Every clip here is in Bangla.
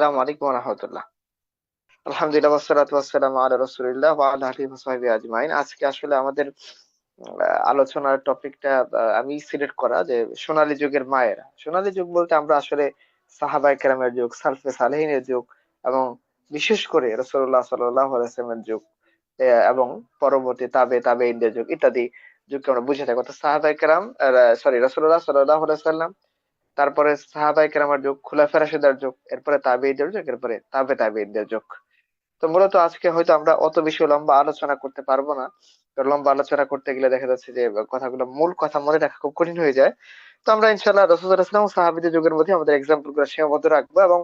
আসসালামু আলাইকুম ওয়া রাহমাতুল্লাহ। আলহামদুলিল্লাহ ওয়াসসালাতু ওয়াসসালামু আলা রাসূলিল্লাহ ওয়া আলা আলিহি ওয়া সাহবিহি আজমাইন। আজকে আসলে আমাদের আলোচনার টপিকটা আমি সিলেক্ট করা যে সোনালী যুগের মায়েরা। সোনালী যুগ বলতে আমরা আসলে সাহাবায়ে কেরামের যুগ, সালফে সালেহিনের যুগ এবং বিশেষ করে রাসূলুল্লাহ সাল্লাল্লাহু আলাইহি ওয়াসাল্লামের যুগ এবং পরবর্তী তাবেঈনদের যুগ ইত্যাদি যুগকে আমরা বুঝে থাকি। অর্থাৎ সাহাবায়ে কেরাম রাসূলুল্লাহ সাল্লাল্লাহু আলাইহি ওয়াসাল্লাম, তারপরে সাহাবায়ে কেরামের যুগ, খুলাফায়ে রাশিদার যুগ, এরপরে তাবেঈদের যুগ, এরপরে তাবেঈনদের যুগ। তো মূলত আজকে হয়তো আমরা অত বেশি লম্বা আলোচনা করতে পারবো না। কারণ লম্বা আলোচনা করতে গেলে দেখা যাচ্ছে যে কথাগুলো মূল কথা মনে রাখা খুব কঠিন হয়ে যায়। তো আমরা ইনশাআল্লাহ রাসূল সাল্লাল্লাহু আলাইহি ওয়াসাল্লাম ও সাহাবীদের যুগের মধ্যে আমাদের এক্সাম্পল গুলো সীমাবদ্ধ রাখবো এবং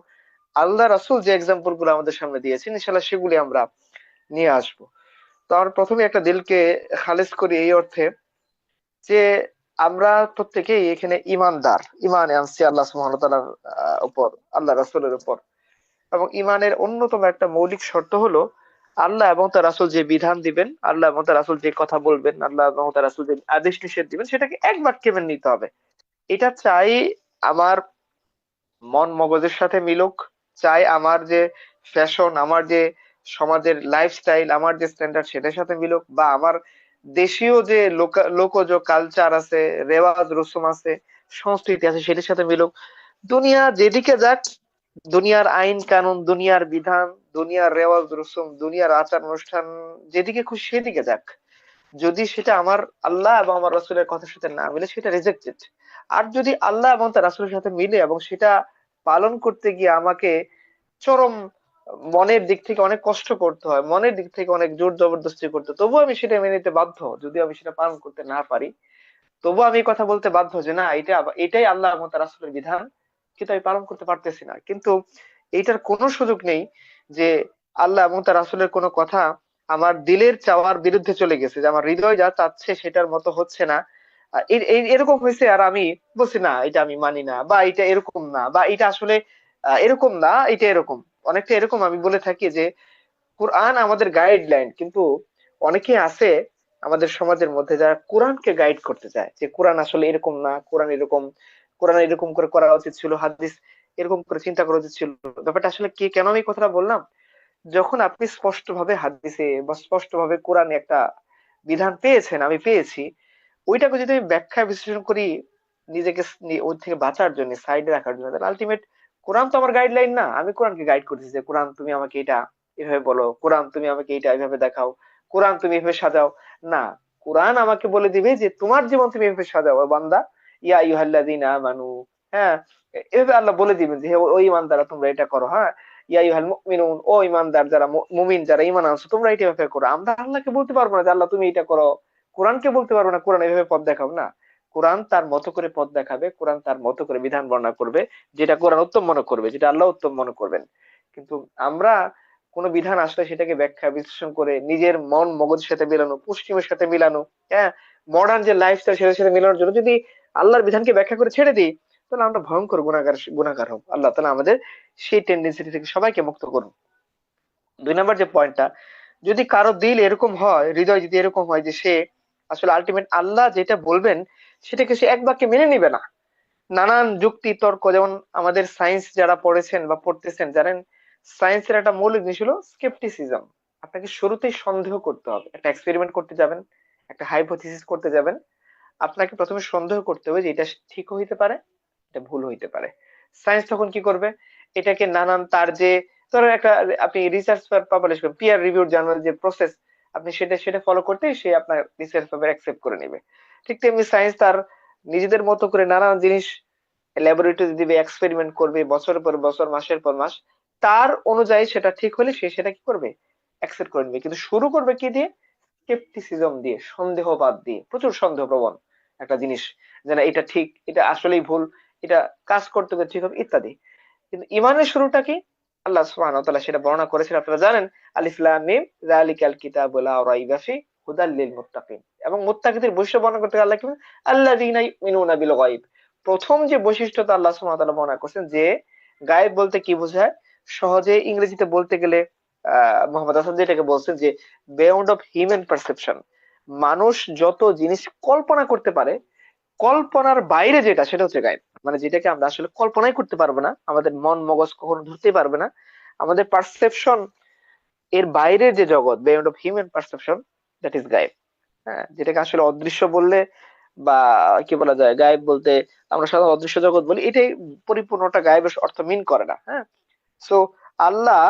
আল্লাহ রাসূল যে এক্সাম্পল গুলো আমাদের সামনে দিয়েছেন ইনশাআল্লাহ সেগুলি আমরা নিয়ে আসবো। তো আমরা প্রথমে একটা দিলকে খালেজ করি এই অর্থে যে আমরা প্রত্যেকেই এখানে ইমানদার, ইমানে আনছি আল্লাহ সুবহানাহু ওয়া তাআলার উপর, আল্লাহ রাসূলের উপর। এবং ইমানের অন্যতম একটা মৌলিক শর্ত হলো আল্লাহ এবং তার রাসূল যে বিধান দিবেন, আল্লাহ এবং তার রাসূল যে কথা বলবেন, আল্লাহ এবং তার রাসূল যে আদেশ নিষেধ দিবেন সেটাকে এক বাক্যে মেনে নিতে হবে। এটা চাই আমার মন মগজের সাথে মিলুক, চাই আমার যে ফ্যাশন, আমার যে সমাজের লাইফস্টাইল, আমার যে স্ট্যান্ডার্ড সেটার সাথে মিলুক, বা আমার দেশীয় যে লোকজ কালচার আছে, রেওয়াজ রসুম আছে, সংস্কৃতি আছে সেটার সাথে মিলুক। দুনিয়া যেদিকে যাক, দুনিয়ার আইন কানুন, দুনিয়ার বিধান, দুনিয়ার রেওয়াজ রসুম, দুনিয়ার আচার অনুষ্ঠান যেদিকে খুশি সেদিকে যাক, যদি সেটা আমার আল্লাহ এবং আমার রাসূলের কথার সাথে না মিলে সেটা রিজেক্টেড। আর যদি আল্লাহ এবং তার রাসূলের সাথে মিলে এবং সেটা পালন করতে গিয়ে আমাকে চরম মনের দিক থেকে অনেক কষ্ট করতে হয়, মনের দিক থেকে অনেক জোর জবরদস্তি করতে হয়, তবুও আমি সেটা মেনে নিতে বাধ্য। যদি আমি সেটা পালন করতে না পারি তবুও আমি এই কথা বলতে বাধ্য যে না, এটাই আল্লাহ এবং তার রাসূলের বিধান, কিন্তু আমি পালন করতে পারতেছি না। কিন্তু এইটার কোনো সুযোগ নেই যে আল্লাহ এবং তার রাসূলের কোনো কথা আমার দিলের চাওয়ার বিরুদ্ধে চলে গেছে, যে আমার হৃদয় যা চাচ্ছে সেটার মতো হচ্ছে না। এরকম হয়েছে আর আমি বলছি না এটা আমি মানি না, বা এটা এরকম না, বা এটা আসলে এরকম না, এটা এরকম। অনেকটা এরকম আমি বলে থাকি যে কোরআন আমাদের গাইডলাইন, কিন্তু অনেকে আছে আমাদের সমাজের মধ্যে যারা কোরআনকে গাইড করতে চায় যে কোরআন আসলে এরকম না, কোরআন এরকম, কোরআন এরকম করে করা উচিত ছিল, হাদিস এরকম করে চিন্তা করা উচিত ছিল। ব্যাপারটা আসলে কি, কেন আমি এই কথাটা বললাম, যখন আপনি স্পষ্টভাবে হাদিসে বা স্পষ্টভাবে কোরআনে একটা বিধান পেয়েছেন, আমি পেয়েছি, ওইটাকে যদি আমি ব্যাখ্যা বিশ্লেষণ করি নিজেকে ওই থেকে বাঁচার জন্য, সাইডে রাখার জন্য, তাহলে আলটিমেট কোরআন তো আমার গাইডলাইন না। আমি কোরআনকে গাইড করতেছি যে কোরআন তুমি আমাকে এটা এভাবে বলো, কোরআন তুমি আমাকে এটা এভাবে দেখাও, কোরআন তুমি এভাবে সাজাও। না, কোরআন আমাকে বলে দিবে যে তোমার জীবন তুমি এভাবে সাজাও ও বান্দা, ইয়া আইয়ুহাল্লাযীনা আমানু। হ্যাঁ, এভাবে আল্লাহ বলে দিবেন যে হে ও ইমানদারা তোমরা এটা করো। হ্যাঁ, ইয়া আইয়ুহাল মুমিনুন, ও ইমানদার যারা মুমিন যারা ঈমান আনছো তোমরা এটা এভাবে করো। আমরা আল্লাহকে বলতে পারবো না যে আল্লাহ তুমি এটা করো, কোরআনকে বলতে পারবো না কোরআন এভাবে পথ দেখাও। না, কোরআন তার মতো করে পথ দেখাবে, কোরআন তার মতো করে বিধান বর্ণনা করবে, যেটা কোরআন উত্তম মনে করবে, যেটা আল্লাহ উত্তম মনে করবেন। কিন্তু আমরা কোনো বিধান আসলে সেটাকে ব্যাখ্যা বিশ্লেষণ করে নিজের মন মগজের সাথে মিলানো, পশ্চিমের সাথে মিলানো, হ্যাঁ, মডার্ন যে লাইফস্টাইল সেটার সাথে মিলানোর জন্য যদি আল্লাহর বিধানকে ব্যাখ্যা করে ছেড়ে দিই, তাহলে আমরা ভয়ঙ্কর গুনাহগার হব। আল্লাহ তাআলা আমাদের সেই টেন্ডেন্সি থেকে সবাইকে মুক্ত করুন। 2 নম্বর যে পয়েন্টটা, যদি কারো দিল এরকম হয়, হৃদয় যদি এরকম হয় যে সে আসলে আলটিমেট আল্লাহ যেটা বলবেন সেটাকে সে এক বাক্যে মেনে নিবে না, নানান যুক্তি তর্ক, যেমন আমাদের সায়েন্স যারা পড়েছেন বা পড়তেছেন জানেন, সায়েন্সের একটা মৌলিক জিনিস হলো স্কেপটিসিজম। আপনাকে শুরুতেই সন্দেহ করতে হবে। একটা এক্সপেরিমেন্ট করতে যাবেন, একটা হাইপোথিসিস করতে যাবেন, আপনাকে প্রথমে সন্দেহ করতে হবে যে এটা ঠিক হইতে পারে, এটা ভুল হইতে পারে। সায়েন্স তখন কি করবে, এটাকে নানান তার যে, ধরো একটা, আপনি রিসার্চ পেপার পাবলিশ করেন, পিয়ার রিভিউড জার্নাল যে প্রসেস, আপনি সেটা সেটা ফলো করতেই সে আপনার রিসার্চ পেপার অ্যাকসেপ্ট করে নেবে। ঠিক তেমনি সায়েন্স তার নিজেদের মতো করে নানান জিনিস ল্যাবরেটরি দিবে, এক্সপেরিমেন্ট করবে বছরের পর বছর, মাসের পর মাস, তার অনুযায়ী সেটা ঠিক হলে সে সেটা কি করবে, অ্যাকসেপ্ট করে নেবে। কিন্তু শুরু করবে কি দিয়ে, স্কেপটিসিজম দিয়ে, সন্দেহবাদ দিয়ে, প্রচুর সন্দেহ প্রবণ একটা জিনিস, যে না এটা ঠিক, এটা আসলেই ভুল, এটা কাজ করতে গেলে ঠিক হবে ইত্যাদি। কিন্তু ইমানের শুরুটা কি, আল্লাহ সুবহানাহু ওয়া তাআলা সেটা বর্ণনা করেছেন, আপনারা জানেন, আলিফ লাম মিম যালিকাল কিতাবু লা রাইবা ফি হুদাল লিল মুত্তাকিন। এবং মুত্তাকিদের বৈশিষ্ট্য বর্ণনা করতে গিয়ে আল্লাহ কি বলেন, আল্লাযীনা ইউমিনুনা বিল গায়ব। প্রথম যে বৈশিষ্ট্যটা আল্লাহ সুবহানাহু ওয়া তাআলা বর্ণনা করছেন, যে গায়েব বলতে কি বোঝায়, সহজে ইংরেজিতে বলতে গেলে মোহাম্মদ হাসান যেটাকে বলছেন যে বিয়ন্ড অফ হিউম্যান পারসেপশন। মানুষ যত জিনিস কল্পনা করতে পারে, কল্পনার বাইরে যেটা সেটা হচ্ছে গায়েব। মানে যেটাকে আমরা আসলে কল্পনাই করতে পারবো না, আমাদের মন মগজ কখনো ধরতে পারবে না, আমাদের পারসেপশন এর বাইরের যে জগৎ, beyond of human perception, that is গায়েব। হ্যাঁ, যেটাকে আসলে অদৃশ্য বললে বা কি বলা যায়, গায়েব বলতে আমরা সাধারণত অদৃশ্য জগৎ বলি, এটাই পরিপূর্ণটা গায়েবের অর্থ মিন করে না। হ্যাঁ, সো আল্লাহ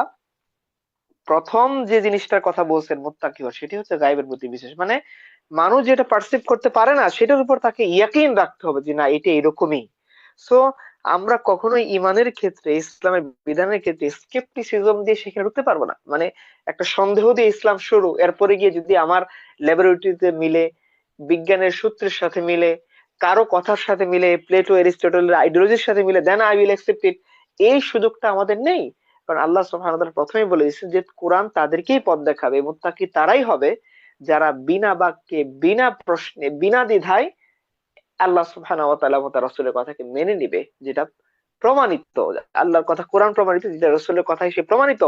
প্রথম যে জিনিসটার কথা বলছেন মুত্তাকি হওয়া, সেটি হচ্ছে গায়েবের প্রতি বিশ্বাস। মানে মানুষ যেটা পারসিভ করতে পারে না সেটার উপর তাকে ইয়াকিন রাখতে হবে যে না, এটা এরকমই। সো আমরা কখনোই ইমানের ক্ষেত্রে, ইসলামের বিধানের ক্ষেত্রে স্কেপটিসিজম দিয়ে সেখানে ঢুকতে পারবো না। মানে একটা সন্দেহ দিয়ে ইসলাম শুরু, এরপরে গিয়ে যদি আমার ল্যাবরেটরিতে মিলে, বিজ্ঞানের সূত্রের সাথে মিলে, কারো কথার সাথে মিলে, প্লেটো এরিস্টটলের আইডিওলজির সাথে মিলে, then I will accept it, এই সুযোগটা আমাদের নেই। কারণ আল্লাহ সুবহানাহু ওয়া তাআলা প্রথমেই বলে দিয়েছেন যে কোরআন তাদেরকেই পথ দেখাবে, মুত্তাকি তারাই হবে যারা বিনা বাক্যে, বিনা প্রশ্নে, বিনা দ্বিধায় আল্লাহ সুবহানাহু ওয়া তাআলা ও তার রাসূলের কথাকে মেনে নিবে, যেটা প্রমাণিত, আল্লাহর কথা কোরআন প্রমাণিত, যেটা রাসূলের কথা হিসেবে প্রমাণিত,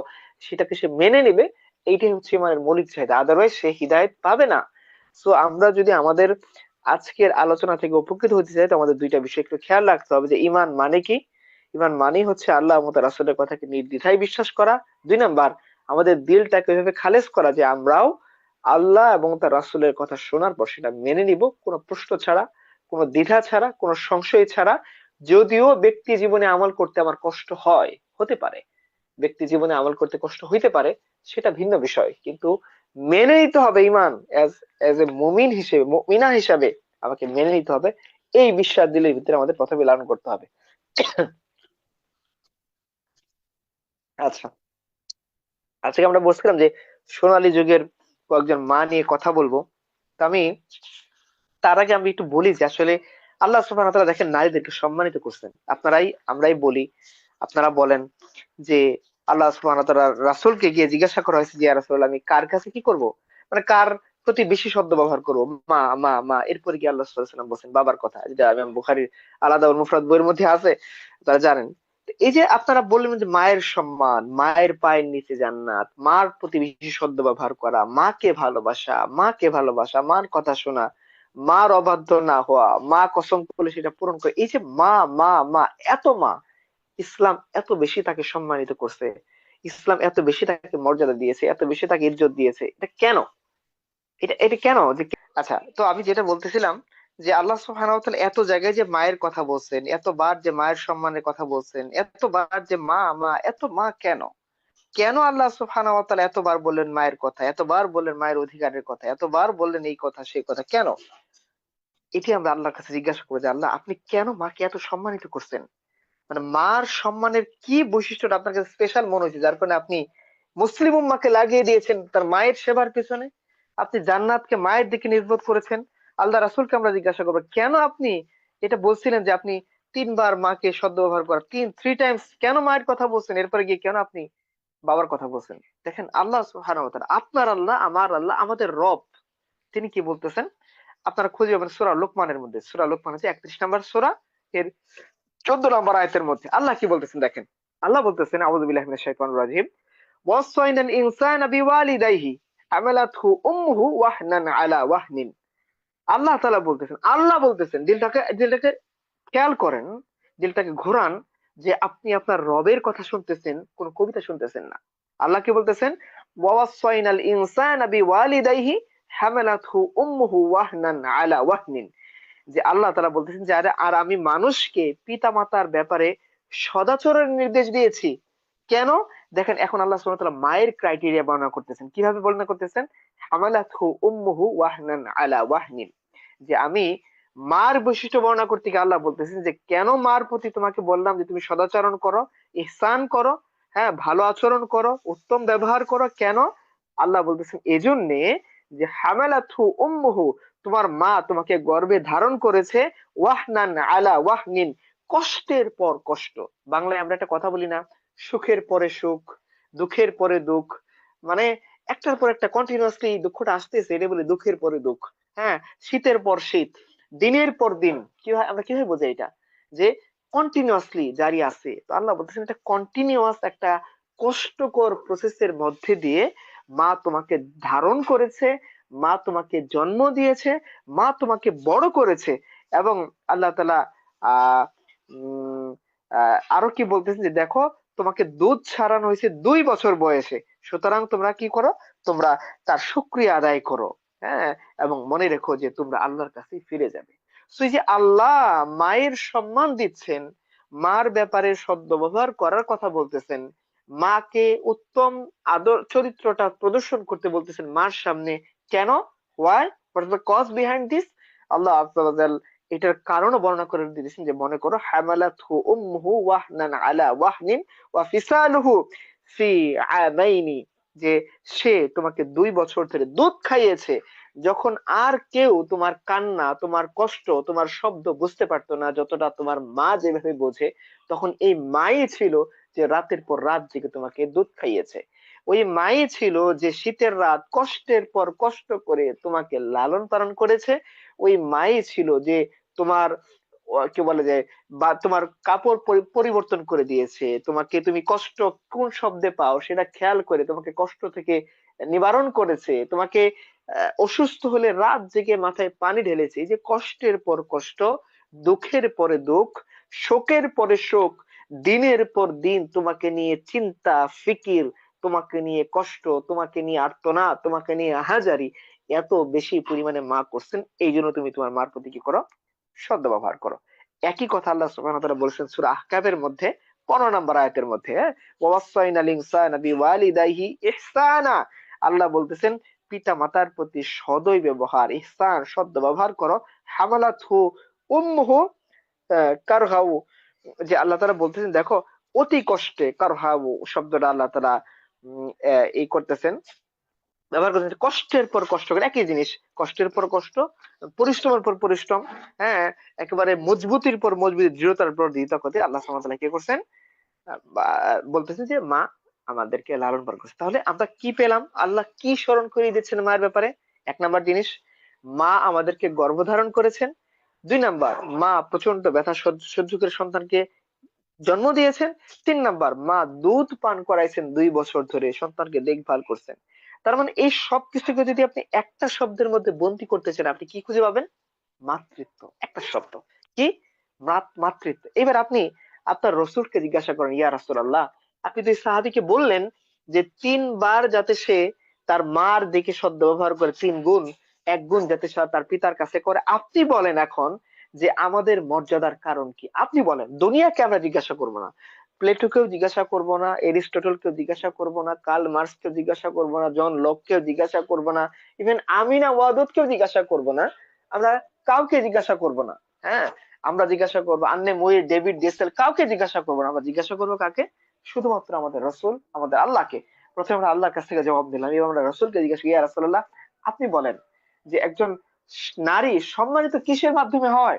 সেটাকে সে মেনে নিবে। এইটাই হচ্ছে ইমানের মৌলিক চাহিদা, আদারওয়াইজ সে হিদায়াত পাবে না। সো আমরা যদি আমাদের আজকের আলোচনা থেকে উপকৃত হতে চাই, তো আমাদের দুইটা বিষয় একটু খেয়াল রাখতে হবে। যে ইমান মানে কি? ইমান মানে হচ্ছে আল্লাহ এবং তার রাসূলের কথাকে নির্দ্বিধায় বিশ্বাস করা। দুই নাম্বার, আমাদের দিলটাকে এভাবে খালেজ করা যে আমরাও আল্লাহ এবং তার রাসূলের কথা শোনার পর সেটা মেনে নিব, কোনো প্রশ্ন ছাড়া, কোনো দ্বিধা ছাড়া, কোনো সংশয় ছাড়া। যদিও ব্যক্তি জীবনে আমল করতে আমার কষ্ট হয়, হতে পারে, ব্যক্তি জীবনে আমল করতে কষ্ট হইতে পারে, সেটা ভিন্ন বিষয়, কিন্তু মেনে নিতে হবে। ইমান এজ এজ এ মুমিন হিসেবে, মুমিনা হিসাবে আমাকে মেনে নিতে হবে। এই বিশ্বাস দিলের ভিতরে আমাদের প্রথমে লালন করতে হবে। আচ্ছা, আজকে আমরা বলছিলাম যে সোনালী যুগের কয়েকজন মা নিয়ে কথা বলবো। তো আমি তার আগে আমি একটু বলি যে আসলে আল্লাহ সুবহানাহু ওয়া তাআলা দেখেন নারীদেরকে সম্মানিত করছেন। আমরাই বলি, আপনারা বলেন যে আল্লাহ সুবহানাহু ওয়া তাআলা রাসূলকে গিয়ে জিজ্ঞাসা করা হয়েছে যে ইয়া রাসূলুল্লাহ, আমি কার কাছে কি করব, মানে কার প্রতি বেশি শব্দ ব্যবহার করবো, মা মা মা, এরপরে কি আল্লাহ সাল্লাল্লাহু আলাইহি ওয়াসাল্লাম বলছেন বাবার কথা, যেটা ইমাম বুখারীর আলাদা মুফরাদ বইয়ের মধ্যে আছে, তারা জানেন। তো এই যে আপনারা বললেন যে মায়ের সম্মান, মায়ের পায়ের নিচে জান্নাত, মার প্রতি বেশি শব্দ ব্যবহার করা, মাকে ভালোবাসা, মার কথা শোনা, মার অবাধ্য না হওয়া, মা কসম করলে সেটা পূরণ করে, এই যে মা মা মা, এত মা, ইসলাম এত বেশি তাকে সম্মানিত করছে, ইসলাম এত বেশি তাকে মর্যাদা দিয়েছে, এত বেশি তাকে ইজ্জত দিয়েছে, এটা কেন? এটা এটা কেন যে, আচ্ছা, তো আমি যেটা বলতেছিলাম যে আল্লাহ সুবহানাহু ওয়া তাআলা এত জায়গায় যে মায়ের কথা বলছেন, এতবার যে মায়ের সম্মানের কথা বলছেন, এতবার যে মা মা, এত মা কেন? কেন আল্লাহ সুবহানাহু ওয়া তাআলা এতবার বললেন মায়ের কথা, এতবার বললেন মায়ের অধিকারের কথা, এতবার বললেন এই কথা সেই কথা, কেন? এটি আমরা আল্লাহর কাছে জিজ্ঞাসা করবো যে আল্লাহ, আপনি কেন মাকে এত সম্মানিত করছেন? মানে মার সম্মানের কি বৈশিষ্ট্যটা আপনার কাছে স্পেশাল মনে হয়েছে, যার কারণে আপনি মুসলিম উম্মাহকে লাগিয়ে দিয়েছেন তার মায়ের সেবার পিছনে, আপনি জান্নাতকে মায়ের দিকে নির্ভর করেছেন। আল্লাহ রাসূলকে আমরা জিজ্ঞাসা করবো কেন আপনি এটা বলছিলেন যে আপনি তিনবার মাকে সদ্ব্যবহার করা, থ্রি টাইমস কেন মায়ের কথা বলছেন, এরপরে গিয়ে কেন আপনি বাবার কথা বলছেন? দেখেন আল্লাহ সুবহানাহু ওয়া তাআলা, আপনার আল্লাহ, আমার আল্লাহ, আমাদের রব, তিনি কি বলতেছেন? আপনারা খুঁজে পাবেন সূরা লোকমানের মধ্যে, সূরা লোকমান হচ্ছে 31 নম্বর সূরা, এর 14 নম্বর আয়াতের মধ্যে আল্লাহ কি বলতেছেন দেখেন। আল্লাহ বলতেছেন, আউযু বিল্লাহি মিনাশ শাইতানির রাজিম, ওয়াসাইনাল ইনসানা বিওয়ালিদাইহি হামালাতহু উম্মুহু ওয়াহনান আলা ওয়াহনিন। আল্লাহ বলতেছেন, দিলটাকে খেয়াল করেন, দিলটাকে ঘোরান, যে আপনি আপনার রবের কথা শুনতেছেন, কোন কবিতা শুনতেছেন না। আল্লাহ কি বলতেছেন? ওয়াসাইনাল ইনসানা বিওয়ালিদাইহি হামালাতহু উম্মুহু ওয়াহনান আলা ওয়াহনিন। যে আল্লাহ তাআলা বলতেছেন যে আরে, আর আমি মানুষকে পিতা মাতার ব্যাপারে সদাচরণের নির্দেশ দিয়েছি। কেন? দেখেন এখন আল্লাহ সুবহানাহু ওয়া তাআলা মায়ের ক্রাইটেরিয়া বর্ণনা করতেছেন। কিভাবে বর্ণনা করতেছেন? হামালাতহু উম্মুহু ওয়াহনান আলা ওয়াহনিন। যে আমি মার বৈশিষ্ট্য বর্ণনা করতে গিয়ে আল্লাহ বলতেছেন যে কেন মার প্রতি তোমাকে বললাম যে তুমি সদাচরণ করো, ইহসান করো, হ্যাঁ, ভালো আচরণ করো, উত্তম ব্যবহার করো, কেন? আল্লাহ বলতেছেন এজন্যে যে হামালাতহু উম্মুহু, তোমার মা তোমাকে গর্ভে ধারণ করেছে, ওয়াহনান আলা ওয়াহনিন, কষ্টের পর কষ্ট। বাংলায় আমরা একটা কথা বলি না, সুখের পরে সুখ, দুঃখের পরে দুঃখ, মানে একটার পর একটা কন্টিনিউয়াসলি দুঃখটা আসতেছে, এটা বলে দুঃখের পরে দুঃখ। হ্যাঁ, শীতের পর শীত, দিনের পর দিন, কি হয়, আমরা কিভাবে বোঝাই এটা, যে কন্টিনিউয়াসলি জারি আছে। তো আল্লাহ বলতেছেন এটা কন্টিনিউয়াস একটা কষ্টকর প্রসেসের মধ্যে দিয়ে মা তোমাকে ধারণ করেছে, মা তোমাকে জন্ম দিয়েছে, মা তোমাকে বড় করেছে। এবং আল্লাহ তাআলা আহ উম আরো কি বলতেছেন যে দেখো, তোমাকে দুধ ছাড়ানো হয়েছে 2 বছর বয়সে, সুতরাং তোমরা কি করো, তোমরা তার শুকরিয়া আদায় করো। হ্যাঁ, এবং মনে রেখো যে তোমরা আল্লাহর কাছে ফিরে যাবে। তো এই যে আল্লাহ মায়ের সম্মান দিচ্ছেন, মার ব্যাপারে সদ্ব্যবহার করার কথা বলতেছেন, মাকে উত্তম আদর চরিত্রটা প্রদর্শন করতে বলতেছেন মার সামনে। কেন? Why? What is the cause behind this? Allah আযজা ওয়া জাল এটার কারণও বর্ণনা করে দিয়েছেন, যে মনে করো হামালাতহু উম্মুহু ওয়াহনান আলা ওয়াহনিন ওয়া ফিসালুহু ফি আমাইনি, যে সে তোমাকে 2 বছর ধরে দুধ খাইয়েছে, যখন আর কেউ তোমার কান্না, তোমার কষ্ট, তোমার শব্দ বুঝতে পারতো না, যতটা তোমার মা যেভাবে বোঝে, তখন এই মাই ছিল যে রাতের পর রাত জেগে তোমাকে দুধ খাইয়েছে। ওই মাই ছিল যে শীতের রাত কষ্টের পর কষ্ট করে তোমাকে লালন পালন করেছে। ওই মাই ছিল যে তোমার কি বলে যায়, বা তোমার কাপড় পরিবর্তন করে দিয়েছে, তোমাকে তুমি কষ্ট কোন শব্দে পাও সেটা খেয়াল করে তোমাকে কষ্ট থেকে নিবারণ করেছে, তোমাকে অসুস্থ হলে রাত জেগে মাথায় পানি ঢেলেছে। এই যে কষ্টের পর কষ্ট, দুঃখের পরে দুঃখ, শোকের পরে শোক, দিনের পর দিন তোমাকে নিয়ে চিন্তা ফিকির, তোমাকে নিয়ে কষ্ট, তোমাকে নিয়ে আর্তনাদ, তোমাকে নিয়ে আহাজারি এত বেশি পরিমাণে মা করছেন, এই জন্য তুমি তোমার মার প্রতি কি করো, সদ্ব্যবহার করো। একই কথা আল্লাহ সুবহানাহু ওয়া তাআলা বলেছেন সূরা আহকাফের মধ্যে 15 নম্বর আয়াতের মধ্যে, হ্যাঁ, ওয়াসাইনাল ইনসানা বিওয়ালিদাইহি ইহসানা। আল্লাহ বলতেছেন পিতা মাতার প্রতি সদয় ব্যবহার, ইহসান, সদ্ব্যবহার করো। হামালাতহু উম্মুহু কারহাউ, যে আল্লাহ তাআলা বলতেছেন দেখো অতি কষ্টে, কারহাউ শব্দটা আল্লাহ তাআলা এই করতেছেন, ব্যবহার করতেছেন কষ্টের পর কষ্ট করে, একই জিনিস, কষ্টের পর কষ্ট, পরিশ্রমের পর পরিশ্রম, হ্যাঁ, একেবারে মজবুতির পর মজবুতি, দৃঢ়তার পর দৃঢ়তা করতে আল্লাহ সুবহানাহু ওয়া তাআলা কি করছেন, বলতেছে যে মা আমাদেরকে লালন পালন করছে। তাহলে আমরা কি পেলাম, আল্লাহ কি স্মরণ করিয়ে দিচ্ছেন মায়ের ব্যাপারে? 1 নাম্বার জিনিস, মা আমাদেরকে গর্ভধারণ করেছেন। 2 নাম্বার, মা প্রচন্ড ব্যথা সহ্য সহ্য করে সন্তানকে জন্ম দিয়েছেন। 3 নাম্বার, মা দুধ পান করাইছেন 2 বছর ধরে, সন্তানকে দেখভাল করছেন। তার মানে এই সব কিছুকে যদি আপনি একটা শব্দের মধ্যে বন্দি করতে চান, আপনি কি খুঁজে পাবেন? মাতৃত্ব, একটা শব্দ। কি? মাতৃত্ব। এবার আপনি আপনার রসুলকে জিজ্ঞাসা করেন, ইয়া রাসূলুল্লাহ, আপনি তো এই সাহাবীকে বললেন যে 3 বার যাতে সে তার মার দিকে সদ্ব্যবহার করে, 3 গুণ, 1 গুণ যাতে সে তার পিতার কাছে করে। আপনি বলেন এখন যে আমাদের মর্যাদার কারণ কি? আপনি বলেন। দুনিয়াকে আমরা জিজ্ঞাসা করব না, প্লেটোকেও জিজ্ঞাসা করব না, এরিস্টটলকেও জিজ্ঞাসা করব না, কার্ল মার্কসকেও জিজ্ঞাসা করব না, জন লককেও জিজ্ঞাসা করব না, ইভেন আমিনা ওয়াদুদকেও জিজ্ঞাসা করব না, আমরা কাউকে জিজ্ঞাসা করব না। হ্যাঁ, আমরা জিজ্ঞাসা করবো আন্নে মুইর, ডেভিড ডেসেল, কাউকে জিজ্ঞাসা করবো না, আমরা জিজ্ঞাসা করবো কাকে? শুধুমাত্র আমাদের রসুল, আমাদের আল্লাহকে। প্রথমে আমরা আল্লাহর কাছ থেকে জবাব দিলাম, এবার আমরা রসুলকে জিজ্ঞাসা করি, ইয়া রাসূলুল্লাহ, আপনি বলেন যে একজন নারী সম্মানিত কিসের মাধ্যমে হয়?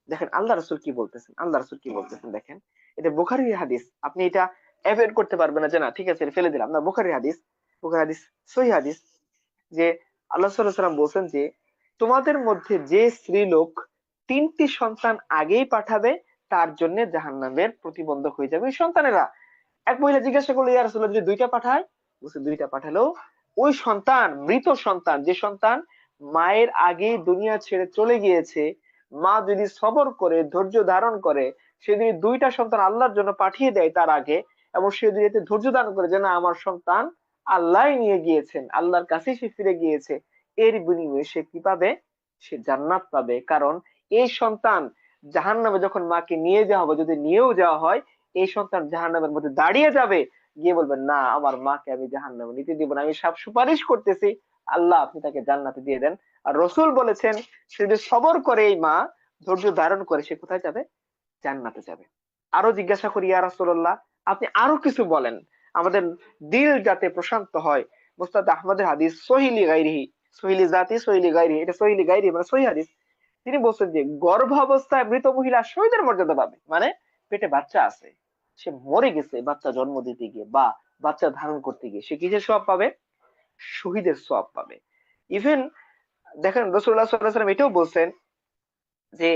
দেখেন আল্লাহ রসুল কি বলতেছেন, আল্লাহ রসুল কি বলতেছেন দেখেন, এটা বুখারীর হাদিস, আপনি এটা অ্যাভয়েড করতে পারবেন না যে না ঠিক আছে এটা ফেলে দিলাম, না, বুখারীর হাদিস, বুখারী হাদিস, সহিহ হাদিস, যে আল্লাহ সাল্লাল্লাহু আলাইহি ওয়াসাল্লাম বলছেন যে তোমাদের মধ্যে যে স্ত্রী লোক 3টি সন্তান আগেই পাঠাবে তার জন্য জাহান্নামের প্রতিবন্ধক হয়ে যাবে ওই সন্তানেরা। এক মহিলা জিজ্ঞাসা করলো, ইয়া রাসূলুল্লাহ, যদি 2টা পাঠায়? বলছে 2টা পাঠালেও ওই সন্তান, মৃত সন্তান, যে সন্তান মায়ের আগেই দুনিয়া ছেড়ে চলে গিয়েছে, মা যদি সবর করে, ধৈর্য ধারণ করে, সে যদি 2টা সন্তান আল্লাহর জন্য পাঠিয়ে দেয় তার আগে, এবং সে যদি এতে ধৈর্য ধারণ করে যে না আমার সন্তান আল্লাহই নিয়ে গিয়েছেন, আল্লাহর কাছে সে ফিরে গিয়েছে, এর বিনিময়ে সে কি পাবে? সে জান্নাত পাবে। কারণ এই সন্তান জাহান্নামে যখন মাকে নিয়ে যাওয়া হবে, যদি নিয়েও যাওয়া হয়, এই সন্তান জাহান্নামের মধ্যে দাঁড়িয়ে যাবে, গিয়ে বলবেন না আমার মাকে আমি জাহান্নামে নিতে দিব না, আমি সব সুপারিশ করতেছি, আল্লাহ আপনি তাকে জান্নাতে দিয়ে দেন। আর রসুল বলেছেন সে যদি সবর করে, এই মা ধৈর্য ধারণ করে, সে কোথায় যাবে? জান্নাতে যাবে। আরো জিজ্ঞাসা করি, ইয়া রাসূলুল্লাহ, আপনি আরো কিছু বলেন, আমাদের দিল যাতে প্রশান্ত হয়। মুস্তাদ আহমদের হাদিস, সহিলি গাইরিহি, সহিলি জাতি, সহিলি গাইরিহি, এটা সহিলি গাইরিহি মানে সহিহ হাদিস। তিনি বলছেন যে গর্ভাবস্থায় মৃত মহিলা শহীদের মর্যাদা পাবে, মানে পেটে বাচ্চা আছে, সে মরে গেছে বাচ্চা জন্ম দিতে গিয়ে বা বাচ্চা ধারণ করতে গিয়ে, সে কিসের সওয়াব পাবে? শহীদের সওয়াব পাবে। ইভেন দেখেন রাসূলুল্লাহ সাল্লাল্লাহু আলাইহি ওয়াসাল্লাম এটাও বলছেন যে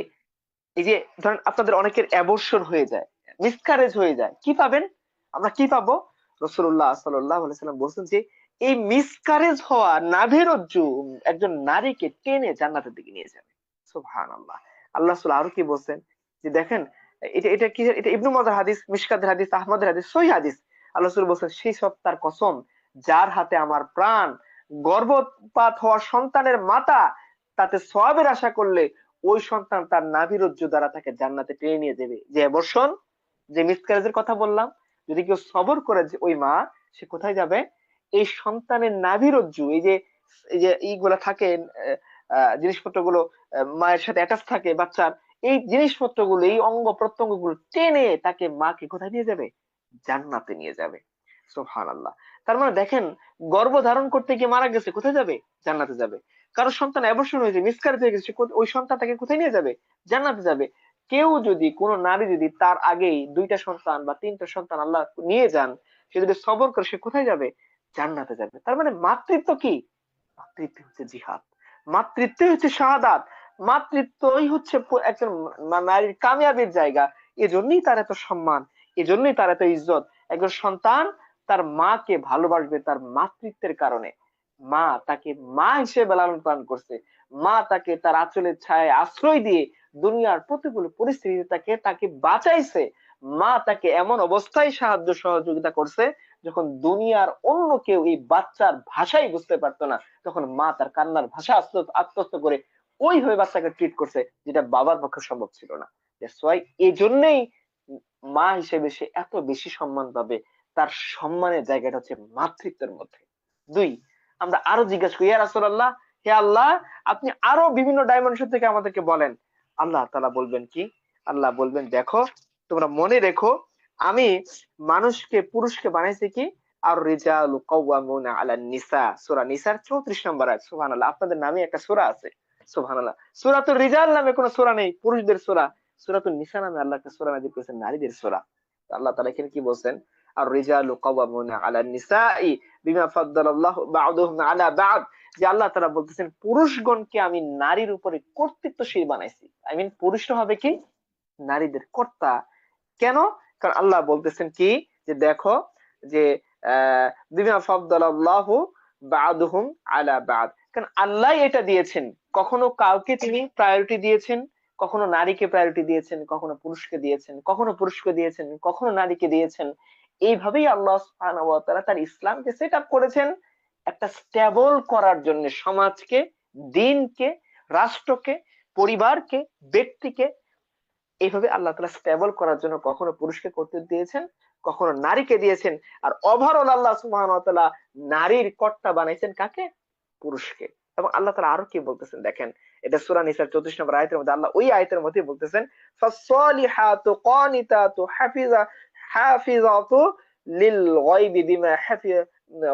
এই যে ধরেন আপনাদের অনেকের অ্যাবর্শন হয়ে যায়, মিসক্যারেজ হয়ে যায়, কি পাবেন? আমরা কি পাবো? রাসূলুল্লাহ সাল্লাল্লাহু আলাইহি ওয়াসাল্লাম বলছেন যে এই মিসক্যারেজ হওয়া নাভীরজ্জু একজন নারীকে টেনে জান্নাতের দিকে নিয়ে যাবে। সুবহানাল্লাহ। আল্লাহ রাসূল আরো কি বলছেন যে দেখেন এটা এটা কি, এটা ইবনু মাজাহ হাদিস, মিশকাতের হাদিস, আহমদের হাদিস, সহিহ হাদিস। আল্লাহ রাসূল বলেছেন, সেই সত্তার কসম যার হাতে আমার প্রাণ, গর্ভপাত হওয়া সন্তানের মাতা তাতে সওয়াবের আশা করলে ওই সন্তান তার নাভিরজ্জু দ্বারা তাকে জান্নাতে টেনে নিয়ে যাবে। যে অ্যাবর্শন, যে মিসক্যারেজের কথা বললাম, যদি কেউ সবর করে যে ওই মা, সে কোথায় যাবে? এই সন্তানের নাভিরজ্জু, এই যে এইগুলা থাকে, জিনিসপত্রগুলো মায়ের সাথে অ্যাটাচ থাকে বাচ্চার, এই জিনিসপত্রগুলো, এই অঙ্গ প্রত্যঙ্গ গুলো টেনে তাকে, মাকে কোথায় নিয়ে যাবে? জান্নাতে নিয়ে যাবে। সুবহানাল্লাহ। তার মানে দেখেন, গর্ভধারণ করতে গিয়ে মারা গেছে, কোথায় যাবে? জান্নাতে যাবে। কারো সন্তান অ্যাবর্শন হয়েছে, মিসক্যারেজ হয়ে গেছে, ওই সন্তানটাকে কোথায় নিয়ে যাবে? জান্নাতে যাবে। কেউ যদি, কোন নারী যদি তার আগেই দুইটা সন্তান বা তিনটা সন্তান আল্লাহ নিয়ে যান, সে যদি সবর করে, সে কোথায় যাবে? জান্নাতে যাবে। তার মানে মাতৃত্ব কি? মাতৃত্ব হচ্ছে জিহাদ, মাতৃত্ব হচ্ছে শাহাদাত, মাতৃত্বই হচ্ছে একজন নারীর কামিয়াবির জায়গা। এজন্যই তার এত সম্মান, এজন্যই তার এত ইজ্জত। একজন সন্তান তার মাকে ভালোবাসবে তার মাতৃত্বের কারণে। মা তাকে মা হিসেবে লালন পালন করছে, মা তাকে তার আঁচলের ছায়ায় আশ্রয় দিয়ে দুনিয়ার প্রতিকূল পরিস্থিতিতে তাকে তাকে বাঁচাইছে। মা তাকে এমন অবস্থায় সাহায্য সহযোগিতা করছে যখন দুনিয়ার অন্য কেউ এই বাচ্চার ভাষাই বুঝতে পারতো না, তখন মা তার কান্নার ভাষা আত্মস্থ করে ওইভাবে বাচ্চাকে ট্রিট করছে, যেটা বাবার পক্ষে সম্ভব ছিল না। এই জন্যই মা হিসেবে সে এত বেশি সম্মান পাবে। তার সম্মানের জায়গাটা হচ্ছে মাতৃত্বের মধ্যে। দুই, আমরা আরো জিজ্ঞাসা করি, ইয়া রাসূলুল্লাহ, হে আল্লাহ, আপনি আরো বিভিন্ন ডাইমেনশন থেকে আমাদেরকে বলেন। আল্লাহ তাআলা বলবেন কি? আল্লাহ বলবেন, দেখো, তোমরা মনে রেখো, আমি মানুষকে, পুরুষকে বানাইছি কি? আর রিজালু কাওয়ামুনা আলান নিসা, সূরা নিসার 34 নম্বর আয়াত। সুবহানাল্লাহ, আপনাদের নামে একটা সূরা আছে। সুবহানাল্লাহ, সূরাতুর রিজাল নামে কোনো সূরা নেই, পুরুষদের সূরা। সূরাতুন নিসা নামে আল্লাহ একটা সূরা নাযিল করেছেন, নারীদের সূরা। আল্লাহ তাআলা এখানে কি বলছেন? আর রিজালু কাওয়ামুনা আলান নিসাই বিমা ফাদ্দালাল্লাহু বা'দুহুম আলা বা'দ। যে আল্লাহ তাআলা বলতেছেন, পুরুষগণকে আমি নারীর উপরে কর্তৃত্বশীল বানাইছি। আই মিন, পুরুষরা হবে কি? নারীদের কর্তা। কেন? কারণ আল্লাহ বলতেছেন কি, যে দেখো, যে বিমা ফাদ্দালাল্লাহু বা'দুহুম আলা বা'দ, কারণ আল্লাহ এটা দিয়েছেন। কখনো কাউকে তিনি প্রায়োরিটি দিয়েছেন, কখনো নারীকে প্রায়োরিটি দিয়েছেন, কখনো পুরুষকে দিয়েছেন, কখনো পুরুষকে দিয়েছেন, কখনো নারীকে দিয়েছেন। এইভাবেই আল্লাহ সুবহানাহু ওয়া তাআলা তার ইসলামকে সেট আপ করেছেন একটা স্টেবল করার জন্য, সমাজকে, দিনকে, রাষ্ট্রকে, পরিবারকে, ব্যক্তিকে। এইভাবে আল্লাহ তাআলা স্টেবল করার জন্য কখনো পুরুষকে করতে দিয়েছেন, কখনো নারীকে দিয়েছেন। আর ওভারঅল আল্লাহ সুবহানাহু ওয়া তাআলা নারীর কর্তা বানাইছেন কাকে? পুরুষকে। এবং আল্লাহ তাআলা আরো কি বলতেছেন দেখেন, এটা সূরা নিসার 34 নম্বর আয়াতের মধ্যে আল্লাহ ওই আয়াতের মধ্যে বলতেছেন, ফাসসালিহাতু কানিতাতু হাফিজাতু লিল গায়বি বিমা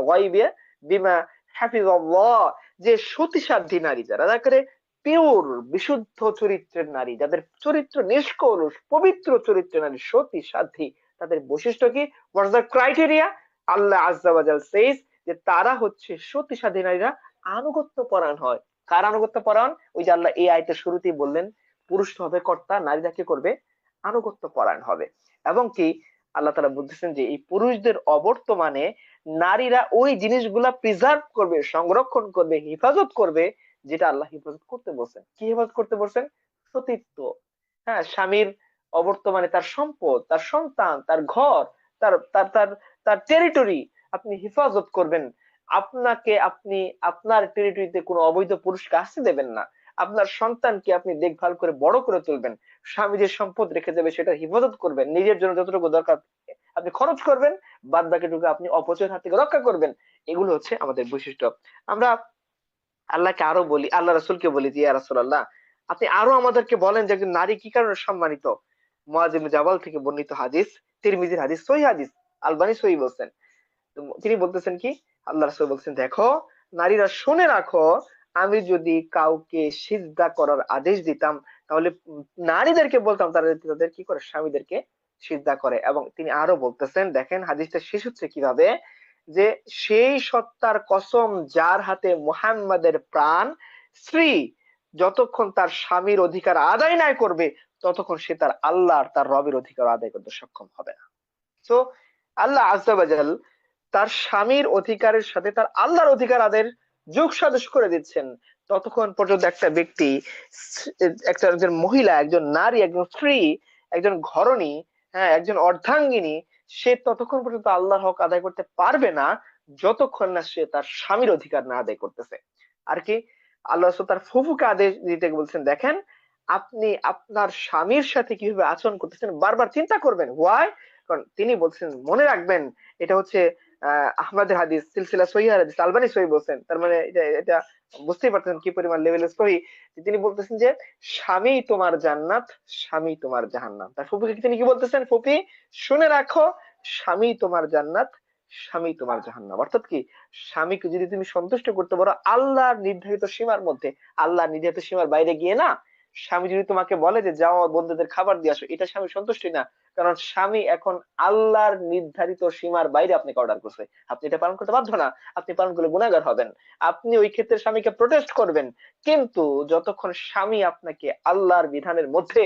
গায়বি বিমা হাফিজাল্লাহ। যে সতীসাধ্যী নারী, যারা করে পিওর, বিশুদ্ধ চরিত্রের নারী, যাদের চরিত্র নিষ্কলুষ, পবিত্র চরিত্রের নারী, সতী সাধ্বী, তাদের বৈশিষ্ট্য কি? What's the criteria? আল্লাহ আজ্জা ওয়া জাল সেইস যে তারা হচ্ছে সতী সাধ্বী নারীরা আনুগত্য পরায়ণ হয়। কার আনুগত্য পরায়ণ? ওই যে আল্লাহ এই আয়াতের শুরুতেই বললেন, পুরুষ হবে কর্তা, নারীরা কি করবে? আনুগত্য পরায়ণ হবে। এবং কি, আল্লাহ তাআলা বলতেছেন যে এই পুরুষদের অবর্তমানে নারীরা ওই জিনিসগুলা প্রিজার্ভ করবে, সংরক্ষণ করবে, হেফাজত করবে, যেটা আল্লাহ হেফাজত করতে বলছেন। কি হেফাজত করতে বলছেন? সতীত্ব। হ্যাঁ, স্বামীর অবর্তমানে তার সম্পদ, তার সন্তান, তার ঘর, তার তার তার তার টেরিটরি আপনি হেফাজত করবেন। আপনি আপনার টেরিটরিতে কোনো অবৈধ পুরুষকে আসতে দেবেন না। আপনার সন্তানকে আপনি দেখভাল করে বড় করে তুলবেন। স্বামী যে সম্পদ রেখে যাবে সেটা হেফাজত করবেন। নিজের জন্য যতটুকু দরকার আপনি খরচ করবেন, বাদ বাকিটুকু আপনি অপচয়ের হাত থেকে রক্ষা করবেন। এগুলো হচ্ছে আমাদের বৈশিষ্ট্য। আমরা আল্লাহকে আরো বলি, আল্লাহ রাসূলকে বলি যে, ইয়া রাসূলুল্লাহ, আপনি আরো আমাদেরকে বলেন যে একজন নারী কি কারণে সম্মানিত। মুআয ইবনে জাবাল থেকে বর্ণিত হাদিস, তিরমিজির হাদিস, সহিহ হাদিস, আলবানী সহিহ বলছেন। তো তিনি বলতেছেন কি, আল্লাহ রাসূল বলছেন, দেখো নারীরা শুনে রাখো, আমি যদি কাউকে সিজদা করার আদেশ দিতাম, তাহলে নারীদেরকে বলতাম তারা তাদের কি করে? স্বামীদেরকে সিজদা করে। এবং তিনি আরো বলতেছেন, দেখেন হাদিসটা শেষ হচ্ছে কিভাবে, যে সেই সত্তার কসম যার হাতে মুহাম্মাদের প্রাণ, স্ত্রী যতক্ষণ তার স্বামীর অধিকার আদায় না করবে, ততক্ষণ সে তার আল্লাহর, তার রবের অধিকার আদায় করতে সক্ষম হবে না। তো আল্লাহ আজ্জা ওয়া জাল তার স্বামীর অধিকারের সাথে তার আল্লাহর অধিকার আদায়ের যোগ সাদৃশ করে দিচ্ছেন। ততক্ষণ পর্যন্ত একটা ব্যক্তি, একজন মহিলা, একজন নারী, একজন স্ত্রী একজন ঘরণী, হ্যাঁ একজন অর্ধাঙ্গিনী, সে ততক্ষণ পর্যন্ত আল্লাহর হক আদায় করতে পারবে না যতক্ষণ না সে তার স্বামীর অধিকার না আদায় করতেছে। আর কি আল্লাহ রাসূল তার ফুফুকে আদেশ দিতে বলছেন, দেখেন আপনি আপনার স্বামীর সাথে কিভাবে আচরণ করতেছেন বারবার চিন্তা করবেন। ওয়াই? কারণ তিনি বলছেন, মনে রাখবেন, এটা হচ্ছে আহমদের হাদিস, সিলসিলা সহিহ হাদিস, আলবানী সহিহ বলছেন, তার মানে এটা এটা বুঝতেই পারছেন কি পরিমাণ লেভেলের সহিহ। তিনি বলতেছেন যে স্বামী তোমার জান্নাত, স্বামী তোমার জাহান্নাম। তার ফুপিকে তিনি কি বলতেছেন, ফুপি শুনে রাখো, স্বামী তোমার জান্নাত, স্বামী তোমার জাহান্নাম। অর্থাৎ কি, স্বামীকে যদি তুমি সন্তুষ্ট করতে পারো আল্লাহর নির্ধারিত সীমার মধ্যে, আল্লাহর নির্ধারিত সীমার বাইরে গিয়ে না, স্বামী যদি তোমাকে বলে যে যাও আমার বন্ধুদের খাবার দিয়ে আসো, এটা স্বামী সন্তুষ্টি না। কারণ স্বামী এখন আল্লাহর নির্ধারিত সীমার বাইরে আপনাকে অর্ডার করছে, আপনি এটা পালন করতে বাধ্য না। আপনি পালন করলে গুনাহগার হবেন। আপনি ওই ক্ষেত্রে স্বামীকে প্রোটেস্ট করবেন, কিন্তু যতক্ষণ স্বামী আপনাকে আল্লাহর বিধানের মধ্যে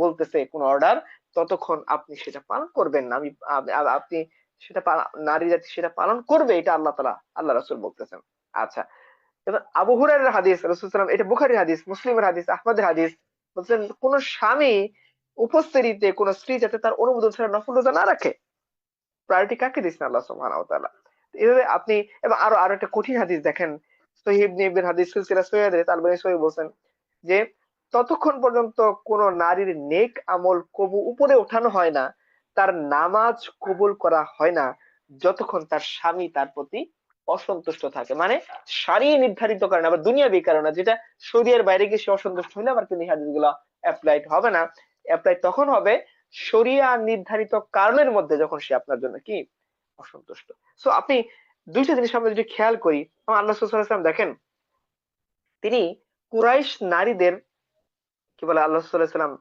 বলতেছে কোন অর্ডার, ততক্ষণ আপনি সেটা পালন করবেন না। আপনি সেটা নারী জাতি সেটা পালন করবে, এটা আল্লাহ তাআলা, আল্লাহ রাসূল বলতেছেন। আচ্ছা, এবার আবু হুরায়রার হাদিস, রাসূল সাল্লাল্লাহু আলাইহি ওয়াসাল্লাম, এটা বুখারীর হাদিস, মুসলিমের হাদিস, আহমদের হাদিস, বলছেন কোন স্বামী উপস্থিতিতে কোন স্ত্রী যাতে তার অনুমোদন ছাড়া নফল রোজা না রাখে। প্রায়োরিটি কাকে দিচ্ছেন? আল্লাহ সুবহানাহু ওয়া তাআলা। এভাবে আপনি, এবং আরো আরো একটা কঠিন হাদিস দেখেন, সহিহ ইবনে ইবনের হাদিস, সিলসিলা সহিহ হাদিস, আলবানী সহিহ বলছেন যে ততক্ষণ পর্যন্ত কোন নারীর নেক আমল কবু উপরে ওঠানো হয় না, তার নামাজ কবুল করা হয় না, যতক্ষণ তার স্বামী তার প্রতি অসন্তুষ্ট থাকে। মানে সারি নির্ধারিত কারণে, আবার দুনিয়াবি কারণে, যেটা শরীয়তের বাইরে গিয়ে সে অসন্তুষ্ট হলে আবার কিন্তু এই হাদিসগুলো অ্যাপ্লাইড হবে না। অ্যাপ্লাই তখন হবে শরিয়া নির্ধারিত কারণের মধ্যে, যখন সে আপনার জন্য কি অসন্তুষ্ট। সো আপনি দুইটা জিনিস আমরা যদি খেয়াল করি, আমার আল্লাহ সাল্লাল্লাহু আলাইহি ওয়াসাল্লাম দেখেন, তিনি কুরাইশ নারীদের কি বলে, আল্লাহ সাল্লাল্লাহু আলাইহি ওয়াসাল্লাম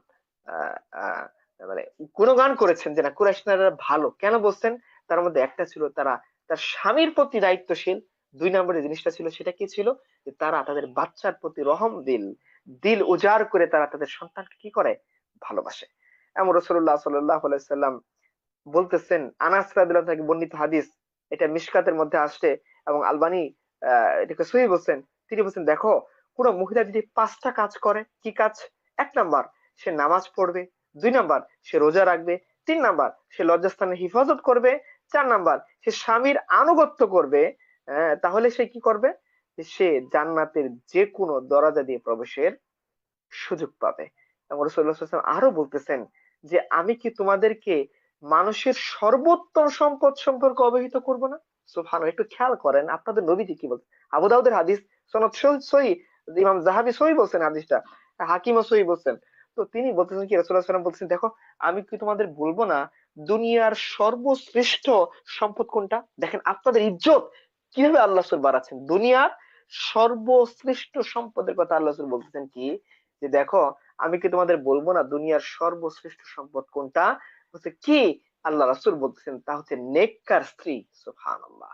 আহ, আহ, মানে গুণগান করেছেন যে না কুরাইশ নারীরা ভালো। কেন বলছেন? তার মধ্যে একটা ছিল তারা তার স্বামীর প্রতি দায়িত্বশীল। দুই নম্বরের জিনিসটা ছিল, সেটা কি ছিল, যে তারা তাদের বাচ্চার প্রতি রহম দিল, দিল উজাড় করে তারা তাদের সন্তানকে কি করে, ভালোবাসে। এমন রাসূলুল্লাহ সাল্লাল্লাহু আলাইহি সাল্লাম বলতেছেন, আনাস রাদিয়াল্লাহু থেকে বর্ণিত হাদিস, এটা মিশকাতের মধ্যে আসছে, এবং আলবানী এটাকে সহিহ বলছেন। তিনি বলছেন, দেখো কোন মহিলা যদি পাঁচটা কাজ করে, কি কাজ? এক নাম্বার, সে নামাজ পড়বে। দুই নাম্বার, সে রোজা রাখবে। তিন নাম্বার, সে লজ্জাস্থানের হিফাজত করবে। চার নাম্বার, সে স্বামীর আনুগত্য করবে। তাহলে সে কি করবে? যে সে জান্নাতের যে কোনো দরজা দিয়ে প্রবেশের সুযোগ পাবে। এবং রাসূলুল্লাহ সাল্লাল্লাহু আলাইহি ওয়াসাল্লাম আরো বলতেছেন যে আমি কি তোমাদেরকে মানুষের সর্বোত্তম সম্পদ সম্পর্কে অবহিত করব না? সুবহানাল্লাহ, একটু খেয়াল করেন আপনাদের নবীজি কি বলছেন। আবু দাউদের হাদিস, সনদ সহিহ, ইমাম যাহাবী সহিহ বলছেন হাদিসটা, হাকিমও সহিহ বলছেন। তো তিনি বলতেছেন কি, রাসূলুল্লাহ সাল্লাল্লাহু আলাইহি ওয়াসাল্লাম বলছেন, দেখো আমি কি তোমাদের বলবো না দুনিয়ার সর্বশ্রেষ্ঠ সম্পদ কোনটা? দেখেন আপনাদের ইজ্জত কিভাবে আল্লাহ রাসূল বাড়াচ্ছেন। দুনিয়ার সর্বশ্রেষ্ঠ সম্পদের কথা আল্লাহ রাসূল বলতেছেন কি, যে দেখো আমি কি তোমাদের বলবো না দুনিয়ার সর্বশ্রেষ্ঠ সম্পদ কোনটা? হচ্ছে কি? আল্লাহ রাসূল বলতেছেন তা হচ্ছে নেককার স্ত্রী। সুবহানাল্লাহ।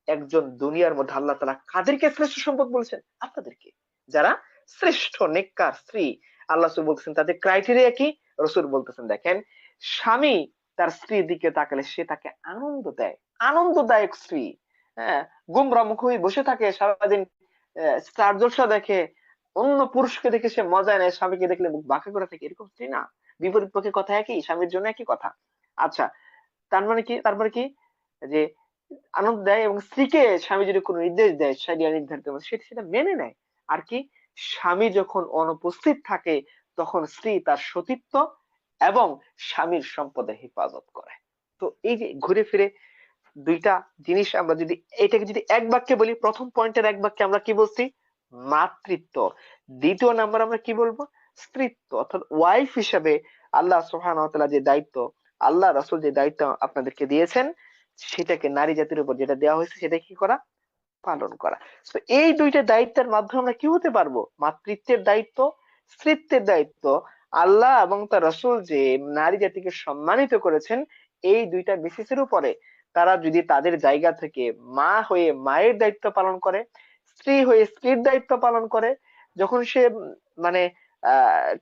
একজন দুনিয়ার মধ্যে আল্লাহ তাআলা কাদেরকে শ্রেষ্ঠ সম্পদ বলছেন? আপনাদেরকে, যারা শ্রেষ্ঠ নেককার স্ত্রী। আল্লাহ রাসূল বলতেছেন তাদের ক্রাইটেরিয়া কি? রাসূল বলতেছেন দেখেন, স্বামী তার স্ত্রীর দিকে তাকালে সে তাকে আনন্দ দেয়, আনন্দদায়ক স্ত্রী। হ্যাঁ, গুমরা মুখ হয়ে বসে থাকে সারাদিন, স্টার জলসা দেখে, অন্য পুরুষকে দেখে সে মজা নেয়, স্বামীকে দেখলে মুখ বাঁকা করে থাকে, এরকম স্ত্রী না। বিপরীত পক্ষে কথা একই, স্বামীর জন্য একই কথা। আচ্ছা, তার মানে কি, তারপরে কি, যে আনন্দ দেয়, এবং স্ত্রীকে স্বামী যদি কোনো নির্দেশ দেয় শরিয়া নির্ধারিত সেটা সেটা মেনে নেয়। আর কি, স্বামী যখন অনুপস্থিত থাকে তখন স্ত্রী তার সতীত্ব এবং স্বামীর সম্পদের হেফাজত করে। তো এই যে ঘুরে ফিরে দুইটা জিনিস আমরা যদি এটাকে যদি এক বাক্যে বলি, প্রথম পয়েন্টের এক বাক্যে আমরা কি বলছি? মাতৃত্ব। দ্বিতীয় নাম্বার আমরা কি বলবো? স্ত্রীত্ব। অর্থাৎ ওয়াইফ হিসেবে আল্লাহ সুবহানাহু ওয়া তাআলা যে দায়িত্ব, আল্লাহ রাসূল যে দায়িত্ব আপনাদেরকে দিয়েছেন, সেটাকে নারী জাতির উপর যেটা দেওয়া হয়েছে সেটা কি করা? পালন করা। তো এই দুইটা দায়িত্বের মাধ্যমে আমরা কি হতে পারবো? মাতৃত্বের দায়িত্ব, স্ত্রীত্বের দায়িত্ব, আল্লাহ এবং তার রাসূল যে নারী জাতিকে সম্মানিত করেছেন, এই দুইটা বেসিসের উপরে তারা যদি তাদের জায়গা থেকে মা হয়ে মায়ের দায়িত্ব পালন করে, স্ত্রী হয়ে স্ত্রীর দায়িত্ব পালন করে, যখন সে মানে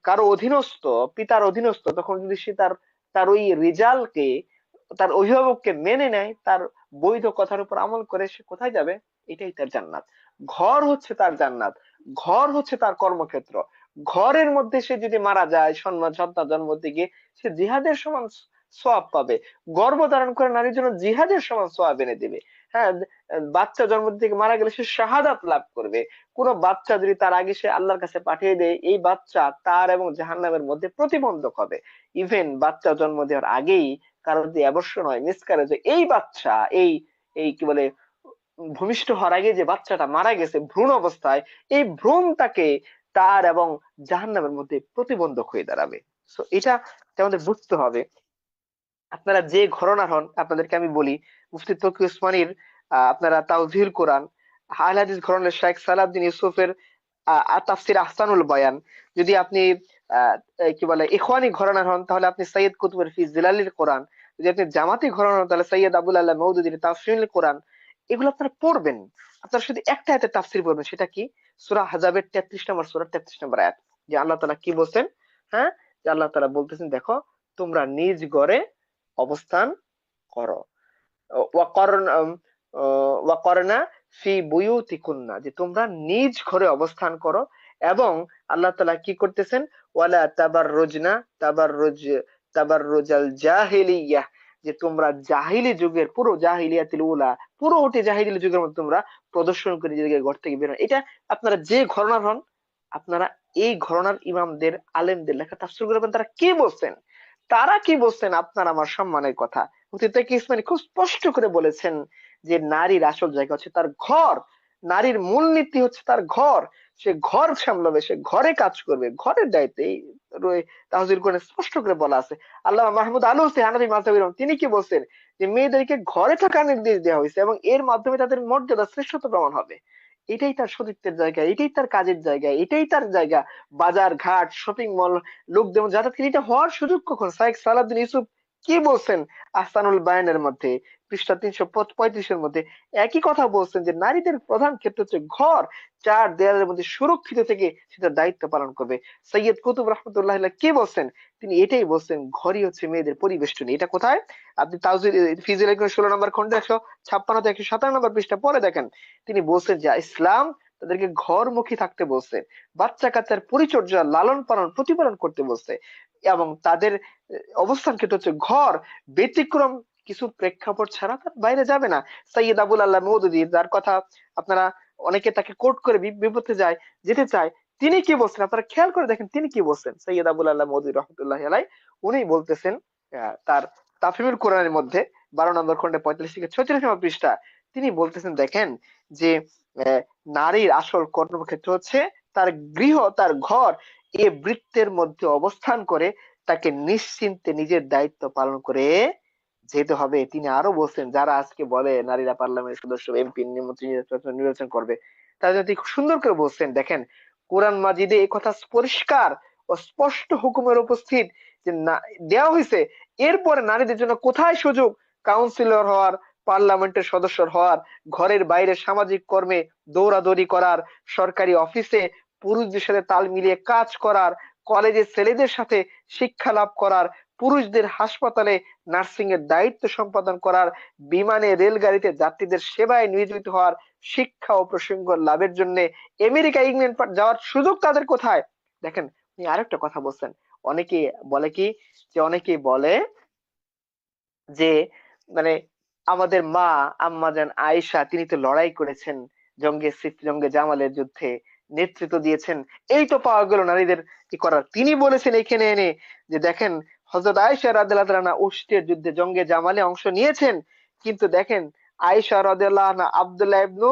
কারো অধীনস্থ, পিতার অধীনস্থ, তখন যদি সে তার তার ওই রেজাল্টকে, তার অভিভাবককে মেনে নেয়, তার বৈধ কথার উপর আমল করে, সে কোথায় যাবে? এটাই তার জান্নাত। ঘর হচ্ছে তার জান্নাত, ঘর হচ্ছে তার কর্মক্ষেত্র, ঘরের মধ্যে সে যদি মারা যায় সন্তান জন্ম থেকে, সে জিহাদের সমান সওয়াব পাবে। গর্ভধারণ করে নারীর জন্য জিহাদের সমান সওয়াব এনে দিবে। হ্যাঁ, বাচ্চা জন্ম থেকে মারা গেলে সে শাহাদাত লাভ করবে। কোন বাচ্চা যদি তার আগে সে আল্লাহর কাছে পাঠিয়ে দেয়, এই বাচ্চা তার এবং জাহান্নামের মধ্যে প্রতিবন্ধক হবে। ইভেন বাচ্চা জন্ম দেওয়ার আগেই কারো যদি অ্যাবর্শন হয়, মিসক্যারেজ হয়, এই বাচ্চা এই এই কি বলে ভূমিষ্ঠ হওয়ার আগে যে বাচ্চাটা মারা গেছে ভ্রূণ অবস্থায়, এই ভ্রূণ তাকে তার এবং জাহান্নামের মধ্যে প্রতিবন্ধক হয়ে দাঁড়াবে। তো এটা আমাদের বুঝতে হবে। আপনারা যে ঘরানার হন, আপনাদেরকে আমি বলি, মুফতি তকি উসমানীর আপনারা তাওজিহুল কোরআন, আহলে হাদিস ঘরানার শেখ সালাউদ্দিন ইউসুফের তাফসির আহসানুল বয়ান, যদি আপনি কি বলে ইখওয়ানি ঘরানার হন তাহলে আপনি সৈয়দ কুতুবের ফি জিলালিল কোরআন, যদি আপনি জামাতি ঘরানার হন তাহলে সৈয়দ আবুল আল্লাহ মওদুদির তাফসিরুল কোরআন, এগুলো আপনারা পড়বেন। আপনারা শুধু একটা আয়াতের তাফসির পড়বেন, সেটা কি? সূরা হাজাবের 33 নম্বর সূরা 33 নম্বর আয়াত। যে আল্লাহ তাআলা কি বলছেন? হ্যাঁ, যে আল্লাহ তাআলা বলতেছেন, দেখো তোমরা নিজ ঘরে অবস্থান করো। ওয়াকরনা ফি বুয়ুতিকুন্না, যে তোমরা নিজ ঘরে অবস্থান করো। এবং আল্লাহ তাআলা কি করতেছেন? ওয়ালা তাবাররুজনা তাবাররুজাল জাহিলিয়াহ, যে তোমরা জাহিলি যুগের, পুরো জাহিলিয়াতুল উলা, পুরো ওটি জাহিলি যুগের মধ্যে তোমরা প্রদর্শন করে নিজেদের ঘর থেকে বের হও। এটা আপনারা যে ঘরানার হন, আপনারা এই ঘরানার ইমামদের, আলেমদের লেখা তাফসীর করবেন, তারা কি বলছেন, তারা কি বলছেন আপনার আমার সম্মানের কথা। মুফতি তাকি ইসমানী খুব স্পষ্ট করে বলেছেন যে নারীর আসল জায়গা হচ্ছে তার ঘর, নারীর মূলনীতি হচ্ছে তার ঘর। সে ঘর সামলাবে, সে ঘরে কাজ করবে, ঘরের দায়িত্বে তাহজিল কোরআনে স্পষ্ট করে বলা আছে। আল্লামা মাহমুদ আলুসি হানাফি মাযহাবের ইমাম, তিনি কি বলছেন? যে মেয়েদেরকে ঘরে থাকার নির্দেশ দেওয়া হয়েছে এবং এর মাধ্যমে তাদের মর্যাদা শ্রেষ্ঠত্ব প্রমাণ হবে। এটাই তার সতীত্বের জায়গা, এটাই তার কাজের জায়গা, এটাই তার জায়গা। বাজার ঘাট, শপিং মল, লোক যেমন যাতায়াত করে, এটা হওয়ার সুযোগ কখন? শাইখ সালাউদ্দিন ইউসুফ কি বলছেন আহসানুল বায়ানের মধ্যে, পৃষ্ঠা 335-এর মধ্যে একই কথা বলছেন, যে নারীদের প্রধান ক্ষেত্র হচ্ছে ঘর, চার দেয়ালের মধ্যে সুরক্ষিত থেকে সেটা দায়িত্ব পালন করবে। সৈয়দ কুতুব রহমতুল্লাহ কি বলছেন? তিনি এটাই বলছেন, ঘরই হচ্ছে মেয়েদের পরিবেষ্টনী। এটা কোথায়? আপনি তাওজিল ফিজিল 16 নম্বর খন্ড 156 থেকে 157 নম্বর পৃষ্ঠা পরে দেখেন। তিনি বলছেন যে ইসলাম তাদেরকে ঘরমুখী থাকতে বলছে, বাচ্চা কাচ্চার পরিচর্যা, লালন পালন, প্রতিপালন করতে বলছে, এবং তাদের অবস্থান ক্ষেত্র হচ্ছে ঘর। ব্যতিক্রম কিছু প্রেক্ষাপট ছাড়া তার বাইরে যাবে না। সৈয়দ আবুল আল্লাহ মওদুদী, যার কথা আপনারা অনেকে তাকে কোট করে বিপথে যেতে চায়, তিনি কি বলছেন আপনারা খেয়াল করে দেখেন। তিনি কি বলছেন? সৈয়দ আবুল আল্লাহ মওদুদী রহমতুল্লাহ আলাই, উনি বলতেছেন তার তাফহিমুল কোরআনের মধ্যে 12 নম্বর খন্ডে 45 থেকে 46 নম্বর পৃষ্ঠা, তিনি বলতেছেন দেখেন যে আহ, নারীর আসল কর্মক্ষেত্র হচ্ছে তার গৃহ, তার ঘর। এ বৃত্তের মধ্যে অবস্থান করে তাকে নিশ্চিন্তে নিজের দায়িত্ব পালন করে যেতে হবে। তিনি আরো বলছেন, যারা আজকে বলে নারীরা পার্লামেন্টের সদস্য, এমপি, মন্ত্রী নির্বাচন করবে, তারা যদি খুব সুন্দর করে বলছেন, দেখেন কোরআন মাজিদে এই কথা পরিষ্কার ও স্পষ্ট হুকুমের উপস্থিত যে দেওয়া হয়েছে। এরপরে নারীদের জন্য কোথায় সুযোগ? কাউন্সিলর হওয়ার, পার্লামেন্টের সদস্য হওয়ার, ঘরের বাইরে সামাজিক কর্মে দৌড়াদৌড়ি করার, সরকারি অফিসে পুরুষদের সাথে তাল মিলিয়ে কাজ করার, কলেজে ছেলেদের সাথে শিক্ষা লাভ করার, পুরুষদের হাসপাতালে নার্সিং এর দায়িত্ব সম্পাদন করার, বিমানে রেলগাড়িতে যাত্রীদের সেবায় নিয়োজিত হওয়ার, শিক্ষা ও প্রশিক্ষণ লাভের জন্য আমেরিকা, ইংল্যান্ড যাওয়ার সুযোগ তাদের কোথায়? দেখেন উনি আরেকটা কথা বলছেন। অনেকে বলে কি, যে অনেকে বলে যে মানে আমাদের মা আম্মাজান আয়েশা, তিনি তো লড়াই করেছেন, জঙ্গে জামালের যুদ্ধে নেতৃত্ব দিয়েছেন, এই তো পাওয়া গেল নারীদের কি করার। তিনি বলেছেন এখানে এনে যে দেখেন হযরত আয়েশা রাদিয়াল্লাহু তাআলা উহদের যুদ্ধে, জঙ্গে জামালে অংশ নিয়েছেন, কিন্তু দেখেন আয়েশা রাদিয়াল্লাহু আনহা, আব্দুল্লাহ ইবনু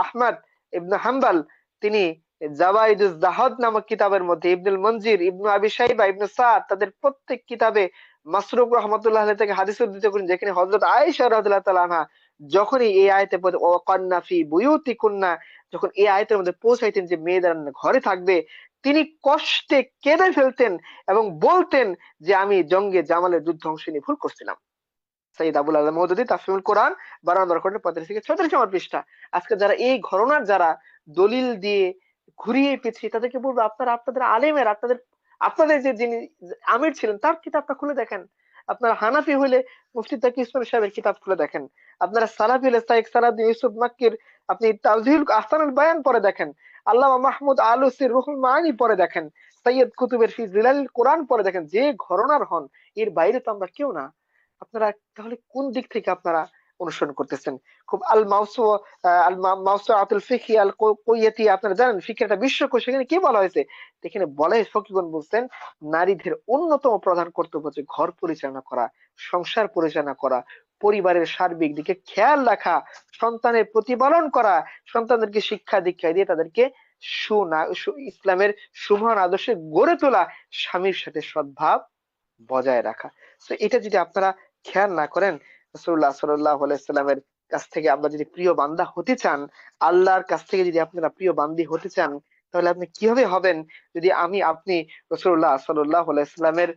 আহমদ ইবনু হাম্বল, তিনি জাওয়াইদুজ জাহাদ নামক কিতাবের মধ্যে, ইবনুল মনজির, ইবনু আবি শাইবা, ইবনু সাদ, তাদের প্রত্যেক কিতাবে মাসরুক রহমতুল্লাহ আলাইহি থেকে হাদিস উদ্ধৃত করেন, যেখানে হযরত আয়েশা রাদিয়াল্লাহু তাআলা আনহা যখনই এই আয়াতে পড়ে ও কান্না ফি বুয়ুতিকুন্না, যখন এই আয়াতের মধ্যে পৌঁছাইতেন যে মেয়েদের ঘরে থাকবে, তিনি কষ্টে কেঁদে ফেলতেন এবং বলতেন যে আমি জঙ্গে জামালের যুদ্ধ অংশ নিয়ে ভুল করছিলাম। সৈয়দ আবুল আলা মওদুদী তাফসীরুল কোরআন 12 নম্বর খন্ডে 35 থেকে 36 নম্বর পৃষ্ঠা। আজকে যারা এই ঘটনার যারা দলিল দিয়ে ঘুরিয়ে পেঁচিয়ে, তাদেরকে বলবো আপনারা আপনাদের আলেমের, আপনাদের যে যিনি আমির ছিলেন তার কিতাবটা খুলে দেখেন। আপনারা হানাফি হইলে মুফতি তাকি ইসমাইল সাহেবের কিতাব খুলে দেখেন। আপনারা সালাফি হলে শাইখ সালাউদ্দিন ইউসুফ মাক্কির আপনি তাওজিহুল আহসানুল বায়ান পড়ে দেখেন। আল্লামা মাহমুদ আলুসির রুহুল মানি পড়ে দেখেন, সৈয়দ কুতুবের ফি জিলালিল কোরআন পড়ে দেখেন, যে ঘরনার হন এর বাইরে তো আমরা কেউ না। আপনারা তাহলে কোন দিক থেকে আপনারা অনুসরণ করতেছেন? খুব আল মাউসু আল মাউসুআতুল ফিকহি আল কুইয়াতি, আপনারা জানেন ফিকহের একটা বিশ্বকোষ, সেখানে কি বলা হয়েছে? এখানে বলে ফকিহগণ বলছেন, নারীদের অন্যতম প্রধান কর্তব্য হচ্ছে ঘর পরিচালনা করা, সংসার পরিচালনা করা, পরিবারের সার্বিক দিকে খেয়াল রাখা, সন্তানের প্রতিপালন করা, সন্তানদেরকে শিক্ষা দীক্ষা দিয়ে তাদেরকে ইসলামের সুমহান আদর্শে গড়ে তোলা, স্বামীর সাথে সদ্ভাব বজায় রাখা। তো এটা যদি আপনারা খেয়াল না করেন, রাসূলুল্লাহ সাল্লাল্লাহু আলাইহি সাল্লামের কাছ থেকে আমরা যদি প্রিয় বান্দা হতে চান, আল্লাহর কাছ থেকে যদি আপনারা প্রিয় বান্দি হতে চান, তাহলে আপনি কিভাবে হবেন যদি আপনি রাসূলুল্লাহ সাল্লাল্লাহু আলাইহি সাল্লামের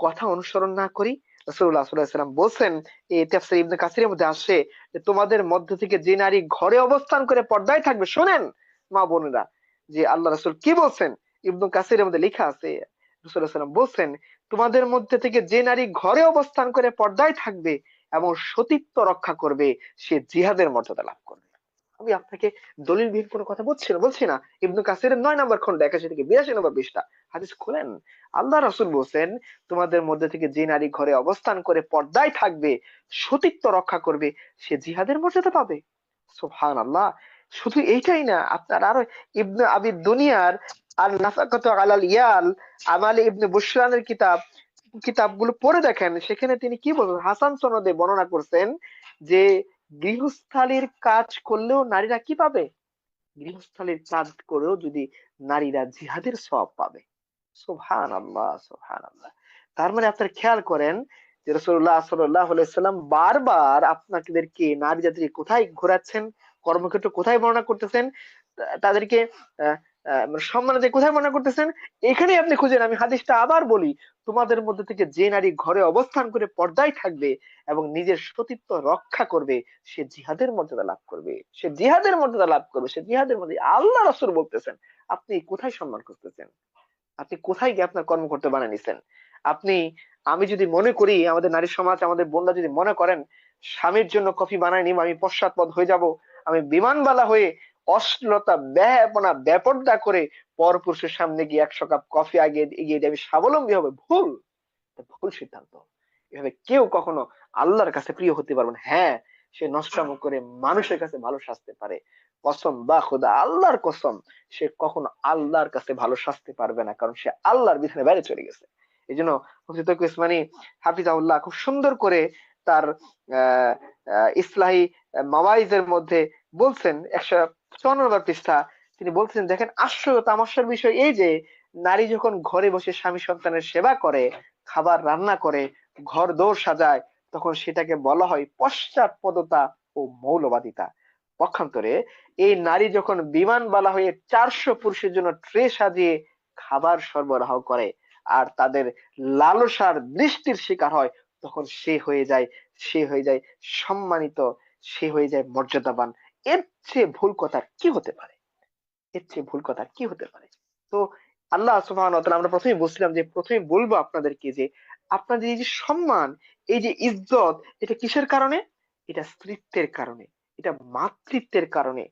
কথা অনুসরণ না করি? রাসূলুল্লাহ সাল্লাল্লাহু আলাইহি সাল্লাম বলছেন, এই তাফসীর ইবনে কাসিরের মধ্যে আসে যে তোমাদের মধ্য থেকে যে নারী ঘরে অবস্থান করে পর্দায় থাকবে, শোনেন মা বোনেরা যে আল্লাহ রাসূল কি বলছেন, ইবনে কাসিরের মধ্যে লেখা আছে, রাসূলুল্লাহ সাল্লাল্লাহু আলাইহি সাল্লাম বলছেন, তোমাদের মধ্যে থেকে যে নারী ঘরে অবস্থান করে পর্দায় থাকবে এবং সতীত্ব রক্ষা করবে, সে জিহাদের মর্যাদা লাভ করবে। আমি আপনাকে দলিলবিহীন কোনো কথা বলছি না। ইবনু কাসিরের ৯ নম্বর খন্ড ৮১ থেকে ৮২ নম্বর পৃষ্ঠা হাদিস খোলেন। আল্লাহ রাসূল বলছেন, তোমাদের মধ্যে থেকে যে নারী ঘরে অবস্থান করে পর্দায় থাকবে, সতীত্ব রক্ষা করবে, সে জিহাদের মর্যাদা পাবে। সুবহানাল্লাহ। শুধু এইটাই না, আপনার আরো ইবনে আবি দুনিয়ার আর নাফাকাতু আলাল ইয়াল, আমালে ইবনে বুশরানের কিতাবগুলো পড়ে দেখেন, সেখানে তিনি কি বলছেন, হাসান সনদে বর্ণনা করছেন যে গৃহস্থালির কাজ করলেও নারীরা কি পাবে? গৃহস্থালির কাজ করেও যদি নারীরা জিহাদের সওয়াব পাবে। সুবহানাল্লাহ, সুবহানাল্লাহ। তার মানে আপনারা খেয়াল করেন যে রাসূলুল্লাহ সাল্লাল্লাহু আলাইহি সাল্লাম বারবার আপনাদেরকে নারী জাতিকে কোথায় ঘোরাচ্ছেন, কর্মক্ষেত্র কোথায় বর্ণনা করতেছেন, তাদেরকে আহ, সম্মান দিয়ে কোথায় বর্ণনা করতেছেন, এখানেই আপনি খুঁজেন। আমি হাদিসটা আবার বলি, তোমাদের মধ্যে থেকে যে নারী ঘরে অবস্থান করে পর্দায় থাকবে এবং নিজের সতীত্ব রক্ষা করবে, সে জিহাদের মর্যাদা লাভ করবে, সে জিহাদের মর্যাদা লাভ করবে, সে জিহাদের মধ্যে। আল্লাহ রাসূল বলতেছেন, আপনি কোথায় সম্মান করতেছেন? আপনি কোথায় গিয়ে আপনার কর্মকর্তা বানিয়ে নিছেন? আপনি, আমি যদি মনে করি, আমাদের নারী সমাজ, আমাদের বোনরা যদি মনে করেন স্বামীর জন্য কফি বানায় নিব, আমি পশ্চাৎপদ হয়ে যাব, আমি বিমানবালা হয়ে অশ্লীলতা বেহায়াপনা বেপর্দা করে পরপুরুষের সামনে গিয়ে ১০০ কাপ কফি আগে এগিয়ে দিয়ে আমি স্বাবলম্বী হবে, ভুল। এটা ভুল সিদ্ধান্ত। এভাবে কেউ কখনো আল্লাহর কাছে প্রিয় হতে পারবে না। হ্যাঁ, সে নষ্টামো করে মানুষের কাছে ভালো সাজতে পারে, কসম বা খোদা, আল্লাহর কসম, সে কখনো আল্লাহর কাছে ভালো সাজতে পারবে না, কারণ সে আল্লাহর বিধানের বাইরে চলে গেছে। এই জন্য মুফতি তকি উসমানী হাফিজাহুল্লাহ খুব সুন্দর করে তার আহ ইসলাহি মাওয়াইজের মধ্যে বলছেন, ১৫৪ পৃষ্ঠা, তিনি বলছেন, দেখেন আশ্চর্য তামাশার বিষয় এই যে নারী যখন ঘরে বসে স্বামী সন্তানের সেবা করে, খাবার রান্না করে, ঘর দোর সাজায়, তখন সেটাকে বলা হয় পশ্চাৎপদতা ও মৌলবাদিতা। পক্ষান্তরে এই নারী যখন বিমানবালা হয়ে ৪০০ পুরুষের জন্য ট্রে সাজিয়ে খাবার সরবরাহ করে আর তাদের লালসার দৃষ্টির শিকার হয়, তখন সে হয়ে যায় সম্মানিত, সে হয়ে যায় মর্যাদাবান। এর চেয়ে ভুল কথা কি হতে পারে? এর চেয়ে ভুল কথা কি হতে পারে? তো আল্লাহ সুবহানাহু ওয়া তাআলা, আমরা প্রথমেই বলছিলাম যে প্রথমে বলবো আপনাদেরকে যে আপনাদের এই যে সম্মান, এই যে ইজ্জত, এটা কিসের কারণে? এটা স্ত্রীত্বের কারণে, এটা মাতৃত্বের কারণে,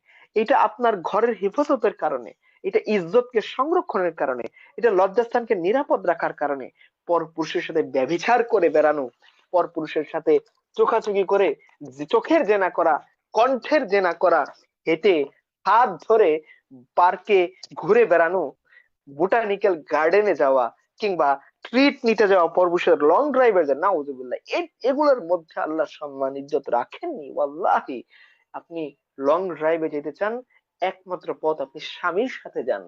এটা আপনার ঘরের হেফাজতের কারণে, এটা ইজ্জতকে সংরক্ষণের কারণে, এটা লজ্জাস্থানকে নিরাপদ রাখার কারণে। পর পুরুষের সাথে ব্যভিচার করে বেড়ানো, পর পুরুষের সাথে চোখাচোখি করে চোখের জেনা করা, কণ্ঠের জেনা করা, হেঁটে হাত ধরে পার্কে ঘুরে বেড়ানো, বোটানিক্যাল গার্ডেনে যাওয়া, কিংবা ট্রিট নিতে যাওয়া, পরপুরুষের লং ড্রাইভে যায়, নাউজুবিল্লাহ, এগুলোর মধ্যে আল্লাহ সম্মান ইজ্জত রাখেননি। ওয়াল্লাহি, আপনি লং ড্রাইভে যেতে চান, একমাত্র পথ আপনি স্বামীর সাথে যান।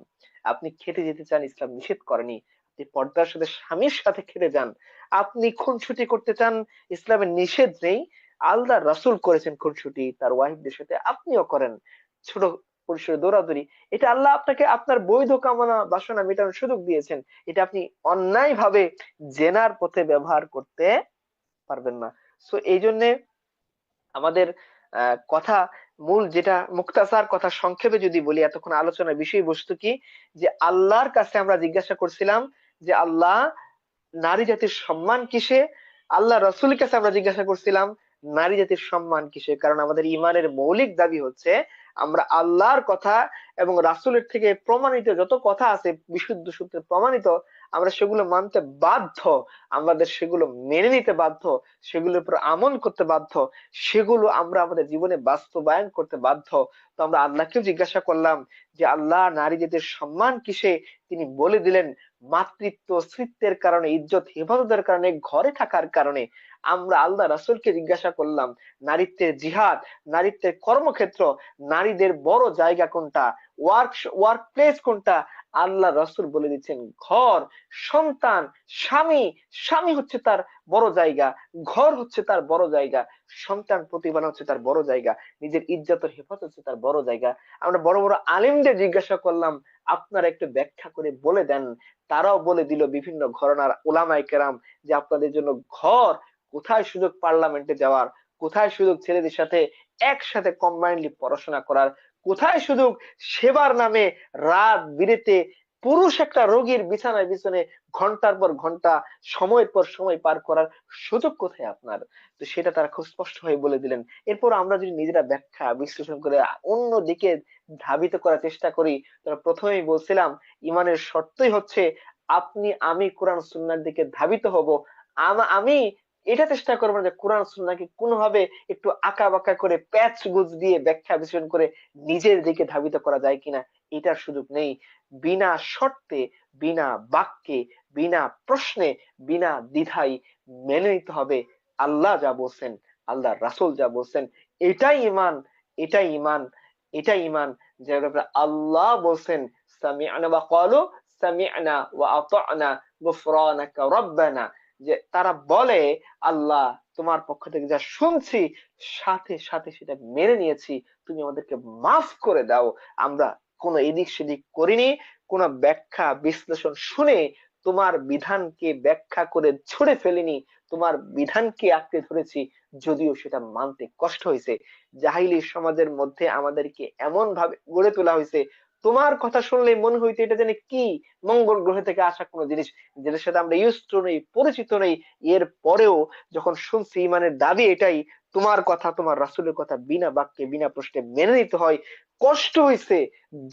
আপনি খেতে যেতে চান, ইসলাম নিষেধ করেনি, আপনি পর্দার সাথে স্বামীর সাথে খেতে যান। আপনি খুনসুটি করতে চান, ইসলামের নিষেধ নেই, আল্লাহ রাসূল করেছেন খুনসুটি তার ওয়াইফদের সাথে, আপনিও করেন। ছোট পরিসরে দৌড়াদৌড়ি, এটা আল্লাহ আপনাকে আপনার বৈধ কামনা বাসনা মেটানোর সুযোগ দিয়েছেন, এটা আপনি অন্যায় ভাবে জেনার পথে ব্যবহার করতে পারবেন না। সো এই জন্য আমাদের কথা, মূল যেটা মুক্তাসার কথা সংক্ষেপে যদি বলি, এতক্ষণ আলোচনার বিষয়বস্তু কি, যে আল্লাহর কাছে আমরা জিজ্ঞাসা করছিলাম যে আল্লাহ, নারী জাতির সম্মান কিসে? আল্লাহ রসুলের কাছে আমরা জিজ্ঞাসা করছিলাম নারী জাতির সম্মান কিসে? কারণ আমাদের ইমানের মৌলিক দাবি হচ্ছে আমরা আল্লাহর কথা এবং রাসূলের থেকে প্রমাণিত যত কথা আছে বিশুদ্ধ সূত্রে প্রমাণিত, আমরা সেগুলো মানতে বাধ্য, আমাদের সেগুলো মেনে নিতে বাধ্য, সেগুলোর উপর আমল করতে বাধ্য, সেগুলো আমরা আমাদের জীবনে বাস্তবায়ন করতে বাধ্য। তো আমরা আল্লাহকেও জিজ্ঞাসা করলাম যে আল্লাহ নারীদের সম্মান কিসে? তিনি বলে দিলেন মাতৃত্ব স্ত্রীত্বের কারণে, ইজ্জত হেফাজতের কারণে, ঘরে থাকার কারণে। আমরা আল্লাহ রাসূলকে জিজ্ঞাসা করলাম নারীত্বের জিহাদ, নারীত্বের কর্মক্ষেত্র, নারীদের বড় জায়গা কোনটা, ওয়ার্ক প্লেস কোনটা? আল্লাহ রাসূল বলে দিচ্ছেন ঘর, সন্তান, স্বামী। স্বামী হচ্ছে তার বড় জায়গা, ঘর হচ্ছে তার বড় জায়গা, সন্তান প্রতিপালন হচ্ছে তার বড় জায়গা, নিজের ইজ্জতের হেফাজত হচ্ছে তার বড় জায়গা। আমরা বড় বড় আলেমদের জিজ্ঞাসা করলাম আপনারা একটু ব্যাখ্যা করে বলে দেন। তারাও বলে দিল বিভিন্ন ঘরানার উলামায়ে কেরাম যে আপনাদের জন্য ঘর, কোথায় সুযোগ পার্লামেন্টে যাওয়ার, কোথায় সুযোগ ছেলেদের সাথে একসাথে কম্বাইন্ডলি পড়াশোনা করার, কোথায় সুযোগ সেবার নামে রাত বিরেতে পুরুষ একটা রোগীর বিছানায় বিছানে ঘন্টার পর ঘন্টা, সময়ের পর সময় পার করার সুযোগ কোথায় আপনার? তো সেটা তারা খুব স্পষ্ট হয়ে বলে দিলেন। এরপর আমরা যদি নিজেরা ব্যাখ্যা বিশ্লেষণ করে অন্য দিকে ধাবিত করার চেষ্টা করি, তাহলে প্রথমেই বলছিলাম ইমানের শর্তই হচ্ছে আপনি আমি কোরআন সুন্নাহর দিকে ধাবিত হব। আমি এটা চেষ্টা করবো না যে কোরআন সুন্নাহকে কোনোভাবে একটু আঁকা বাঁকা করে প্যাচ গুজ দিয়ে ব্যাখ্যা বিশ্লেষণ করে নিজের দিকে ধাবিত করা যায় কিনা, এটার সুযোগ নেই। বিনা শর্তে, বিনা বাক্যে, বিনা প্রশ্নে, বিনা দ্বিধায় মেনে নিতে হবে আল্লাহ যা বলছেন, আল্লাহ রাসূল যা বলছেন। এটাই ঈমান, এটাই ঈমান, এটাই ঈমান। যার ব্যাপারে আল্লাহ বলছেন সামি'না ওয়া ক্বালু সামি'না ওয়া আতা'না গুফরানাকা রাব্বানা, যে তারা বলে আল্লাহ তোমার পক্ষ থেকে যা শুনছি সাথে সাথে সেটা মেনে নিয়েছি, তুমি আমাদেরকে মাফ করে দাও। আমরা কোনো এদিক সেদিক করিনি, কোনো ব্যাখ্যা বিশ্লেষণ শুনে তোমার বিধানকে ব্যাখ্যা করে ছুড়ে ফেলিনি, তোমার বিধানকে আঁকড়ে ধরেছি, যদিও সেটা মানতে কষ্ট হয়েছে। জাহিলি সমাজের মধ্যে আমাদেরকে এমন ভাবে গড়ে তোলা হয়েছে, তোমার কথা শুনলে মনে হইতো এটা জানি কি মঙ্গল গ্রহ থেকে আসা কোনো জিনিস, যেটার সাথে আমরা ইউজ টু নেই, পরিচিত নেই। এর পরেও যখন শুনছি ইমানের দাবি এটাই, তোমার কথা তোমার রাসূলের কথা বিনা বাক্যে বিনা প্রশ্নে মেনে নিতে হয়, কষ্ট হয়েছে,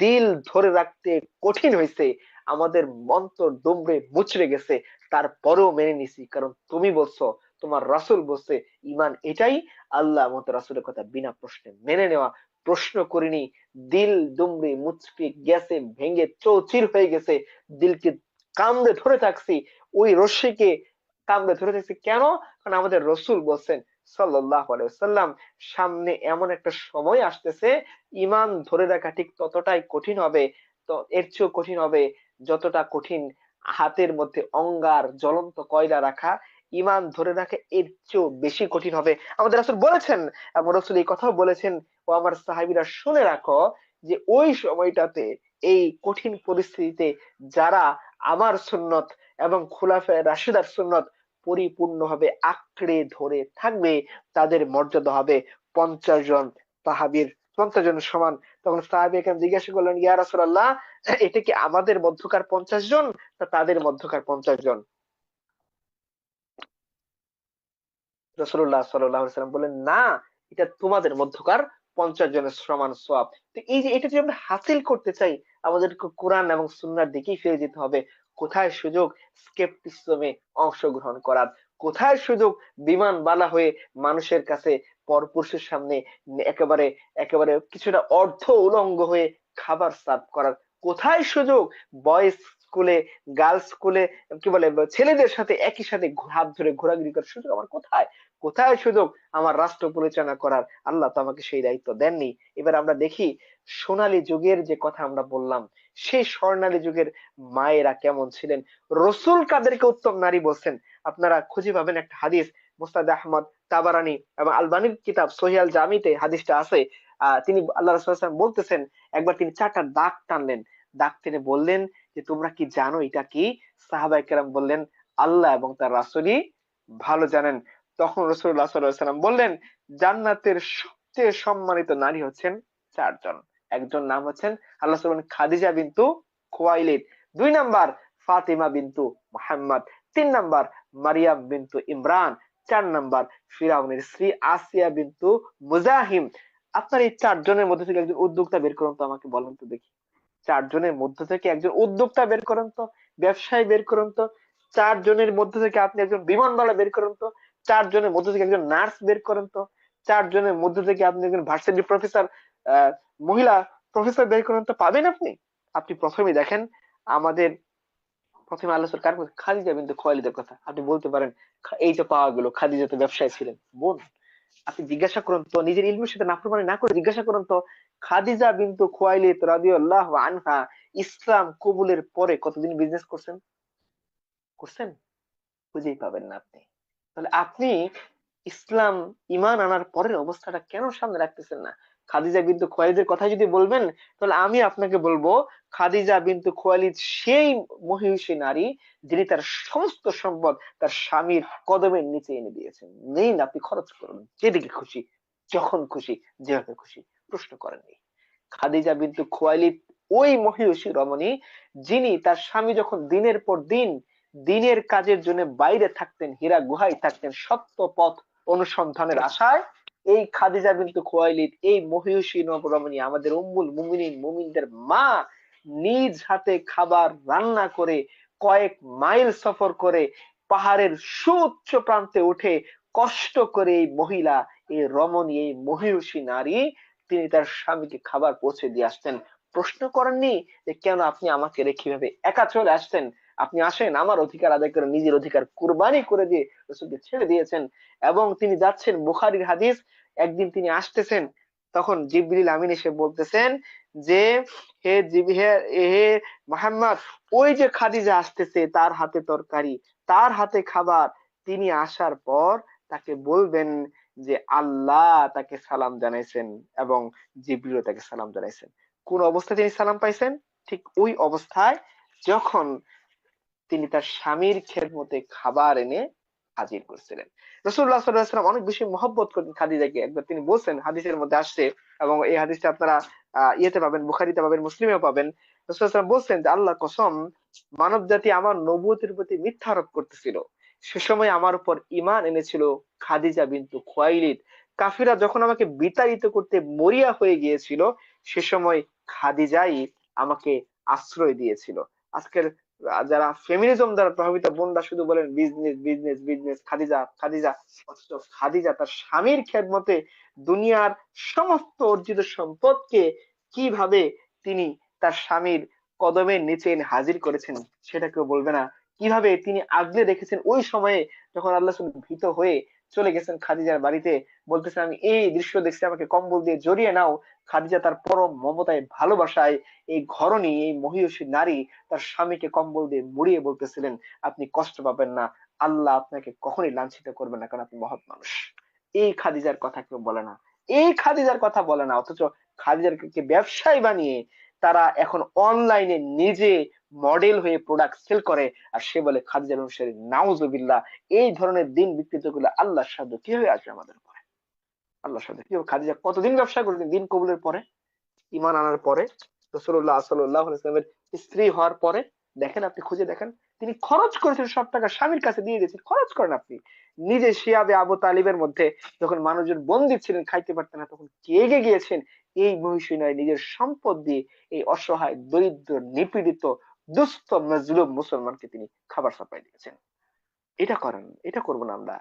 দিল ধরে রাখতে কঠিন হয়েছে, আমাদের মন্তর দুমড়ে মুচড়ে গেছে, তারপরেও মেনে নিছি, কারণ তুমি বলছো, তোমার রাসূল বলছে। ঈমান এটাই, আল্লাহ মত রাসূলের কথা বিনা প্রশ্নে মেনে নেওয়া। প্রশ্ন করিনি, দিল দুমড়ে মুচড়ে গেছে, ভেঙে চৌচির হয়ে গেছে, দিলকে কামড়ে ধরে থাকছি, ওই রশ্মিকে কামড়ে ধরে থাকছি কেন? কারণ আমাদের রসূল বলছেন সাল্লাল্লাহু আলাইহি ওয়াসাল্লাম সামনে এমন একটা সময় আসতেছে ঈমান ধরে রাখা ঠিক ততটাই কঠিন হবে, তো এর চেয়েও কঠিন হবে যতটা কঠিন হাতের মধ্যে অঙ্গার জ্বলন্ত কয়লা রাখা। ঈমান ধরে রাখা এর চেয়েও বেশি কঠিন হবে। আমাদের রাসূল বলেছেন, এবং রাসূল এই কথাও বলেছেন, ও আমার সাহাবীরা শুনে রাখো, যে ওই সময়টাতে এই কঠিন পরিস্থিতিতে যারা আমার সুন্নত এবং খুলাফায়ে রাশিদার সুন্নত পরিপূর্ণভাবে আঁকড়ে ধরে থাকবে, তাদের মর্যাদা হবে 50 জন সাহাবীর, 50 জনের সমান। তখন সাহাবী কেরাম জিজ্ঞাসা করলেন ইয়া রাসূলুল্লাহ, এটা কি আমাদের মধ্যকার 50 জন না তাদের মধ্যকার 50 জন? রাসূলুল্লাহ সাল্লাল্লাহু আলাইহি ওয়াসাল্লাম বললেন না, এটা তোমাদের মধ্যকার 50 জনের সমান সওয়াব। তো এই যে এটা যদি আমরা হাসিল করতে চাই, আমাদেরকে কোরআন এবং সুন্নাহর দিকেই ফিরে যেতে হবে। কোথায় সুযোগ স্কেপটিসিজমে অংশগ্রহণ করার, কোথায় সুযোগ বিমানবালা হয়ে মানুষের কাছে পরপুরুষের সামনে একেবারে একেবারে কিছুটা অর্ধ উলঙ্গ হয়ে খাবার সার্ভ করার, কোথায় সুযোগ বয়েজ স্কুলে, গার্লস স্কুলে কি বলে ছেলেদের সাথে একই সাথে হাত ধরে ঘোরাঘুরি করার সুযোগ আমার কোথায়? কোথায় সুযোগ আমার রাষ্ট্র পরিচালনা করার? আল্লাহ তো আমাকে সেই দায়িত্ব দেননি। এবার আমরা দেখি সোনালী যুগের যে কথা আমরা বললাম, সেই স্বর্ণালী যুগের মায়েরা কেমন ছিলেন, রসুল কাদেরকে উত্তম নারী বলছেন। আপনারা খুঁজে পাবেন একটা হাদিস, মুসনাদ আহমদ, তাবারানী এবং আলবানীর কিতাব সহিহ আল জামিতে হাদিসটা আছে। তিনি আল্লাহ রাসূল সাল্লাল্লাহু আলাইহি ওয়াসাল্লাম বলতেছেন, একবার তিনি 4টা দাগ টানলেন, দাগ টেনে বললেন যে তোমরা কি জানো এটা কি? সাহাবায়ে কেরাম বললেন আল্লাহ এবং তার রাসূলই ভালো জানেন। তখন রাসূলুল্লাহ সাল্লাল্লাহু আলাইহি ওয়াসাল্লাম বললেন জান্নাতের সবচেয়ে সম্মানিত নারী হচ্ছেন 4 জন। একজন নাম হচ্ছেন আল্লাহ বলেন খাদিজা বিনতু খুয়াইলিদ, 2 নাম্বার ফাতিমা বিনতু মুহাম্মদ, 3 নাম্বার মারিয়াম বিনতু ইমরান, 4 নাম্বার ফিরাউনের স্ত্রী আসিয়া বিনতু মুজাহিম, আপনার এই 4 জনের মধ্যে থেকে একজন উদ্যোক্তা বের করুন তো, আমাকে বলেন তো দেখি। 4 জনের মধ্যে থেকে একজন উদ্যোক্তা বের করেন তো, ব্যবসায়ী বের করুন তো। 4 জনের মধ্যে থেকে আপনি একজন বিমানবালা বের করেন তো। 4 জনের মধ্যে থেকে একজন নার্স বের করেন তো। 4 জনের মধ্যে থেকে আপনি একজন ভার্সিটি প্রফেসর, আহ মহিলা প্রফেসর বের করেন তো, পাবেন আপনি। আপনি প্রথমে দেখেন আমাদের, প্রথমে আলোচনা কার কথা? খাদিজা বিনতে খুয়াইলিদের কথা। আপনি বলতে পারেন এই তো পাওয়া গেল, খাদিজা তো ব্যবসায়ী ছিলেন। বোন, আপনি জিজ্ঞাসা করুন তো, নিজের ইলমের সাথে নাফরমানি না করে জিজ্ঞাসা করুন তো, খাদিজা বিনতু খুয়াইলিদ রাদিয়াল্লাহু আনহা ইসলাম কবুলের পরে কতদিন বিজনেস করছেন? করছেন? খুঁজেই পাবেন না আপনি। তাহলে আপনি ইসলাম ইমান আনার পরের অবস্থাটা কেন সামনে রাখতেছেন না? খাদিজা বিনতু খুয়াইলিদের কথা যদি বলবেন, তাহলে আমি আপনাকে বলবো খাদিজা বিনতু খুয়াইলিদ সেই মহিষী নারী যিনি তার সমস্ত সম্পদ তার স্বামীর কদমের নিচে এনে দিয়েছেন। নিন, আপনি খরচ করুন যেদিকে খুশি, যখন খুশি, যেভাবে খুশি, প্রশ্ন করেননি। খাদিজা বিনতু খুয়াইলিদ ওই মহিষী রমণী যিনি তার স্বামী যখন দিনের পর দিন দিনের কাজের জন্য বাইরে থাকতেন, হীরা গুহায় থাকতেন সত্য পথ অনুসন্ধানের আশায়, এই খাদিজা বিনতু খুয়াইলিদ, এই মহিষী রমণী, আমাদের উম্মুল মুমিনিন, মুমিনদের মা, নিজ হাতে খাবার রান্না করে কয়েক মাইল সফর করে পাহাড়ের সুউচ্চ প্রান্তে উঠে কষ্ট করে এই মহিলা, এই রমণী, এই মহিষী নারী, তিনি তার স্বামীকে খাবার পৌঁছে দিয়ে আসতেন। প্রশ্ন করেননি যে কেন আপনি আমাকে রেখে ভাবে একা চলে আসছেন? আপনি আসেন, আমার অধিকার আদায় করে নিজের অধিকার কুরবানি করে দিয়ে রসুলকে ছেড়ে দিয়েছেন। এবং তিনি যাচ্ছেন, বুখারীর হাদিস, একদিন তিনি আসতেছেন, তখন জিবরিল আমিন এসে বলতেছেন যে হে হে মোহাম্মদ, ওই যে খাদিজা আসতেছে, তার হাতে তরকারি, তার হাতে খাবার, তিনি আসার পর তাকে বলবেন যে আল্লাহ তাকে সালাম জানাইছেন এবং জিবরিল তাকে সালাম জানাইছেন। কোন অবস্থায় তিনি সালাম পাইছেন? ঠিক ওই অবস্থায় যখন তিনি তার স্বামীর খেদমতে খাবার এনে হাজির করছিলেন। রাসূলুল্লাহ সাল্লাল্লাহু আলাইহি ওয়াসাল্লাম অনেক বেশি মহব্বত করতেন খাদিজাকে। একবার তিনি বলছেন, হাদিসের মধ্যে আসছে, এবং এই হাদিসটা আপনারা ইয়েতে পাবেন, বুখারীতে পাবেন, মুসলিমেও পাবেন। রাসূলুল্লাহ সাল্লাল্লাহু আলাইহি ওয়াসাল্লাম বলছেন যে আল্লাহর কসম, মানব জাতি আমার নবুয়তের প্রতি মিথ্যা আরোপ করতেছিল, সে সময় আমার উপর ঈমান এনেছিল খাদিজা বিনতু খুয়াইলিদ। কাফিরা যখন আমাকে বিতাড়িত করতে মরিয়া হয়ে গিয়েছিল, সে সময় খাদিজাই আমাকে আশ্রয় দিয়েছিল। আজকের যারা ফেমিনিজম দ্বারা প্রভাবিত বোনরা শুধু বলেন business business business, Khadija Khadija, অথচ খাদিজা তার স্বামীর খেদমতে দুনিয়ার সমস্ত অর্জিত সম্পদকে কিভাবে তিনি তার স্বামীর কদমের নিচে এনে হাজির করেছেন সেটা কেউ বলবে না। কিভাবে তিনি আগলে রেখেছেন ওই সময়ে, যখন আল্লাহ রাসূল ভীত হয়ে চলে গেছেন খাদিজার বাড়িতে, বলতেছেন আমি এই দৃশ্য দেখছি, আমাকে কম্বল দিয়ে জড়িয়ে নাও। খাদিজা তার পরম মমতায় ভালোবাসায়, এই ঘরণী, এই মহিষী নারী তার স্বামীকে কম্বল দিয়ে মুড়িয়ে বলতেছিলেন আপনি কষ্ট পাবেন না, আল্লাহ আপনাকে কখনোই লাঞ্ছিত করবে না, কারণ আপনি মহৎ মানুষ। এই খাদিজার কথা কেউ বলে না, এই খাদিজার কথা বলে না। অথচ খাদিজাকে ব্যবসায়ী বানিয়ে তারা এখন অনলাইনে নিজে মডেল হয়ে প্রোডাক্ট সেল করে, আর সে বলে খাদিজা ব্যবসায়ী। নাউজুবিল্লাহ! এই ধরনের দিন বিকৃত করলে আল্লাহর সাহায্য কিভাবে আসবে আমাদের উপরে? আল্লাহর সাহায্য কিভাবে? খাদিজা কতদিন ব্যবসা করেছেন দিন কবুলের পরে, ইমান আনার পরে, রাসূলুল্লাহ সাল্লাল্লাহু আলাইহি ওয়াসাল্লামের স্ত্রী হওয়ার পরে। দেখেন, আপনি খুঁজে দেখেন, তিনি খরচ করেছেন সব টাকা, স্বামীর কাছে দিয়ে দিয়েছেন। খরচ করেন আপনি। নিজে শিয়াবে আবু তালিবের মধ্যে যখন মানুষজন বন্দী ছিলেন, খাইতে পারতেন না, তখন কেগে গিয়েছেন এই মহিষী নয়, নিজের সম্পদ দিয়ে এই অসহায়, দরিদ্র, নিপীড়িত, দুস্থ, মজলুম মুসলমানকে তিনি খাবার সাপ্লাই দিয়েছেন। এটা করেন, এটা করবো না আমরা।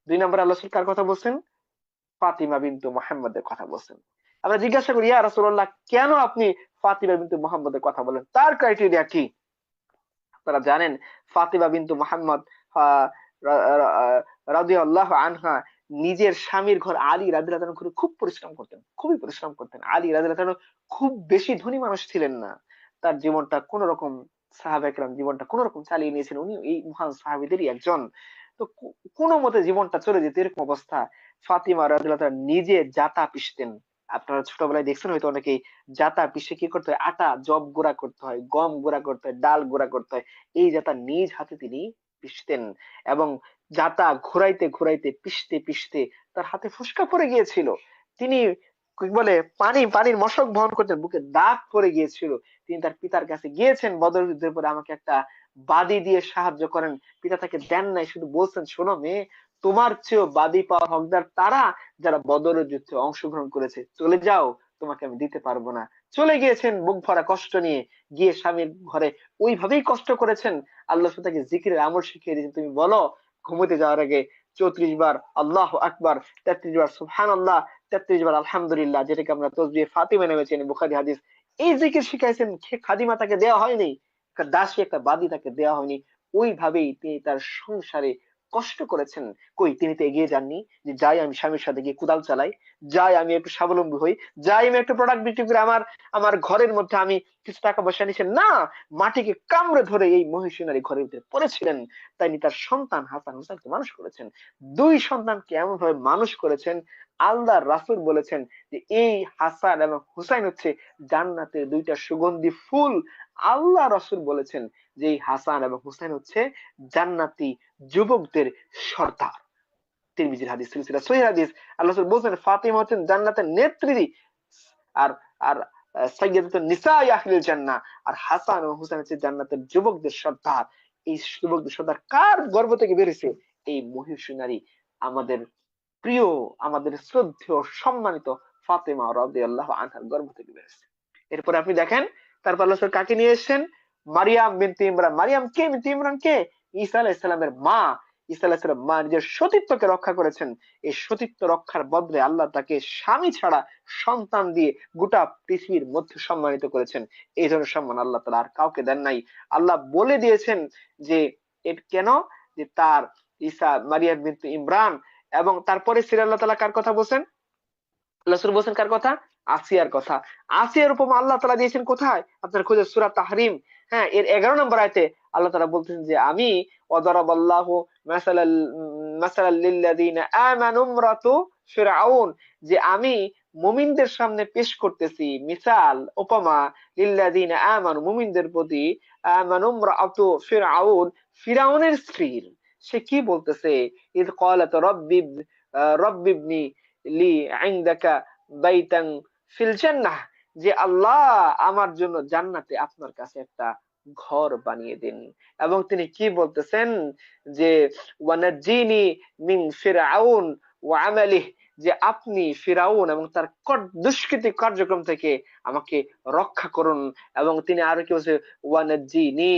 2 নম্বর, আল্লাহ রাসূল কার কথা বলছেন? ফাতিমা বিনতু মুহাম্মদের কথা বলছেন। আমরা জিজ্ঞাসা করি, ইয়া রাসূলুল্লাহ, কেন আপনি ফাতিমা বিনতু মুহাম্মদের কথা বলেন? তার ক্রাইটেরিয়া কি? আপনারা জানেন ফাতিমা বিনতু মুহাম্মদ রাদিয়াল্লাহু আনহা নিজের স্বামীর ঘর আলী রাদিয়াল্লাহু আনহু খুব পরিশ্রম করতেন, খুবই পরিশ্রম করতেন। আলী রাদিয়াল্লাহু আনহু খুব বেশি ধনী মানুষ ছিলেন না। তার জীবনটা কোন রকম, সাহাবা একরাম জীবনটা কোন রকম চালিয়ে নিয়েছেন। উনি এই মহান সাহাবীদেরই একজন। তো কোনো মতে জীবনটা চলে যেত, এরকম অবস্থা। ফাতিমা রাদিয়াল্লাহু আনহা নিজে জাতা পিষতেন। আপনারা ছোটবেলায় দেখছেন হয়তো অনেকেই, জাতা পিষে কি করতে হয়? আটা, জব গুঁড়া করতে হয়, গম গুঁড়া করতে হয়, ডাল গুঁড়া করতে হয়। এই জাতা নিজ হাতে তিনি পিষতেন। এবং জাতা ঘুরাইতে ঘুরাইতে, পিষতে পিষতে তার হাতে ফোস্কা পড়ে গিয়েছিল। তিনি কি বলে, পানির মশক বহন করতেন, বুকে দাগ পড়ে গিয়েছিল। তিনি তার পিতার কাছে গিয়েছেন বদর যুদ্ধের পরে, আমাকে একটা বাদী দিয়ে সাহায্য করেন। পিতা তাকে দেন নাই, শুধু বলছেন শোনো মেয়ে, তোমার চেয়েও বাদী পাওয়ার হকদার তারা যারা বদরের যুদ্ধে অংশগ্রহণ করেছে। চলে যাও, তোমাকে আমি দিতে পারবো না। চলে গিয়েছেন বুক ভরা কষ্ট নিয়ে, গিয়ে স্বামীর ঘরে ওইভাবেই কষ্ট করেছেন। আল্লাহ তাকে জিকিরের আমল শিখিয়ে দিয়েছেন। তুমি বলো ঘুমোতে যাওয়ার আগে 34 বার আল্লাহ আকবার, 33 বার সুবহানাল্লাহ, 33 বার আলহামদুলিল্লাহ, যেটাকে আমরা তসবিহে ফাতিমা নামে চিনি, বুখারী হাদিস। এই জিকির শিখাইছেন। খাদিমা তাকে দেওয়া হয়নি, একটা দাসী একটা বাদী তাকে দেওয়া হয়নি। ওইভাবেই তিনি তার সংসারে কষ্ট করেছেন। কই তিনি তো এগিয়ে যাননি যে যাই আমি স্বামীর সাথে গিয়ে কুদাল চালাই, যাই আমি একটু স্বাবলম্বী হই, যাই আমি একটু প্রোডাক্ট বিক্রি করে আমার আমার ঘরের মধ্যে আমি কিছু টাকা পয়সা নিচ্ছেন না। মাটিকে কামড়ে ধরে এই মহিষী নারী ঘরের ভিতরে পড়েছিলেন। তাই তিনি তার সন্তান হাসান হুসাইনকে মানুষ করেছেন। দুই সন্তানকে এমন ভাবে মানুষ করেছেন, আল্লাহর রাসূল বলেছেন যে এই হাসান এবং হুসাইন হচ্ছে জান্নাতের দুইটা সুগন্ধি ফুল। আল্লাহ রাসূল বলেছেন যে এই হাসান এবং হুসাইন হচ্ছে জান্নাতি যুবকদের সর্দার। তিরমিজির হাদিস, সিলসিলা সহিহ হাদিস। আল্লাহ রাসূল বলেছেন ফাতিমা হচ্ছেন জান্নাতের নেত্রী, আর আর সাইয়্যিদাতুন নিসাই আহলিল জান্নাহ। আর হাসান ও হুসাইন হচ্ছে জান্নাতের যুবকদের সর্দার। এই যুবকদের সর্দার কার গর্ভ থেকে বেরিয়েছে? এই মহিষী নারী, আমাদের প্রিয়, আমাদের শ্রদ্ধেয় সম্মানিত ফাতেমা রাদিয়াল্লাহু আনহার গর্ভ থেকে বেরিয়েছে। এরপরে আপনি দেখেন, তারপর আল্লাহ রাসূল কাকে নিয়ে এসেছেন? মারিয়াম বিনতে ইমরান। মারিয়াম কে? বিনতে ইমরান কে? ঈসা আলাইহিস সালামের মা। ঈসা আলাইহিস সালাম মা নিজের সতীত্বকে রক্ষা করেছেন। এই সতীত্ব রক্ষার বদলে আল্লাহ তাকে স্বামী ছাড়া সন্তান দিয়ে গোটা পৃথিবীর মধ্যে সম্মানিত করেছেন। এই ধরনের সম্মান আল্লাহ তাআলা আর কাউকে দেন নাই। আল্লাহ বলে দিয়েছেন যে এর কেন, যে তার ঈসা মারিয়াম বিনতে ইমরান। এবং তারপরে সিরিয়াল আল্লাহ তাআলা কার কথা বলছেন? রাসূল বলছেন কার কথা? আসিয়ার কথা। আসিয়ার উপমা আল্লাহ তাআলা দিয়েছেন কোথায়? আপনার খুঁজে সূরা তাহরিম, হ্যাঁ, এর 11 নম্বর আয়াতে আল্লাহ তাআলা বলতেছেন যে আমি ওয়াদারাবাল্লাহু মাসালাল লিল্লাযিনা আমানু ইমরাতু ফিরআউন, যে আমি মুমিনদের সামনে পেশ করতেছি মিসাল, উপমা, লিল্লাযিনা আমানু মুমিনদের প্রতি, আমানু ইমরাতু ফিরআউন, ফিরআউনের স্ত্রীর। সে কি বলতেছে? ইয ক্বালাত রব্বিবনি লি ইনদাকা বাইতান ফিল জান্নাহ, যে আল্লাহ আমার জন্য জান্নাতে আপনার কাছে একটা ঘর বানিয়ে দিন। এবং তিনি কি বলতেছেন? যে ওয়ানাজ্জিনি মিন ফিরআউন ওয়া আমালিহি, যে আপনি ফিরাউন এবং তার দুষ্কৃতি কার্যক্রম থেকে আমাকে রক্ষা করুন। এবং তিনি আরো কি বলছে? ওয়ানাজ্জিনি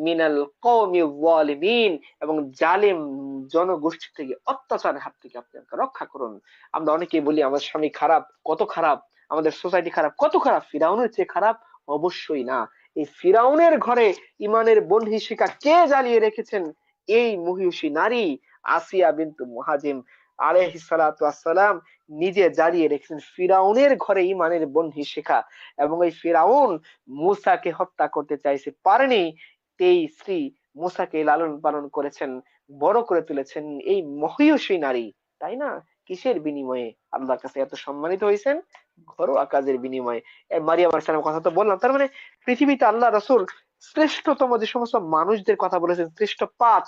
মিনাল কওমি যালিমিন, এবং জালিম জনগোষ্ঠী থেকে, অত্যাচারের হাত থেকে আপনি আমাকে রক্ষা করুন। আমরা অনেকেই বলি আমার স্বামী খারাপ, কত খারাপ, আমাদের সোসাইটি খারাপ, কত খারাপ। ফিরাউনের চেয়ে খারাপ? অবশ্যই না। এই ফিরাউনের ঘরে ইমানের বন্দিশিখা কে জ্বালিয়ে রেখেছেন? এই মহিষী নারী আসিয়া বিনতু মুহাজিম আলাইহিস সালাতু ওয়াসসালাম নিজে জ্বালিয়ে রেখেছেন ফিরাউনের ঘরে ইমানের বন্দিশিখা। এবং এই ফিরাউন মূসাকে হত্যা করতে চাইছে, পারেনি। এই স্ত্রী মূসাকে লালন পালন করেছেন, বড় করে তুলেছেন এই মহিষী নারী, তাই না? কিসের বিনিময়ে আল্লাহর কাছে এত সম্মানিত হয়েছেন? ঘরোয়া কাজের বিনিময়ে। মারিয়াম আলাইহিস সালামের কথা তো বললাম। তার মানে পৃথিবীতে আল্লাহ রাসূল শ্রেষ্ঠতম যে সমস্ত মানুষদের কথা বলেছেন, শ্রেষ্ঠ ৫,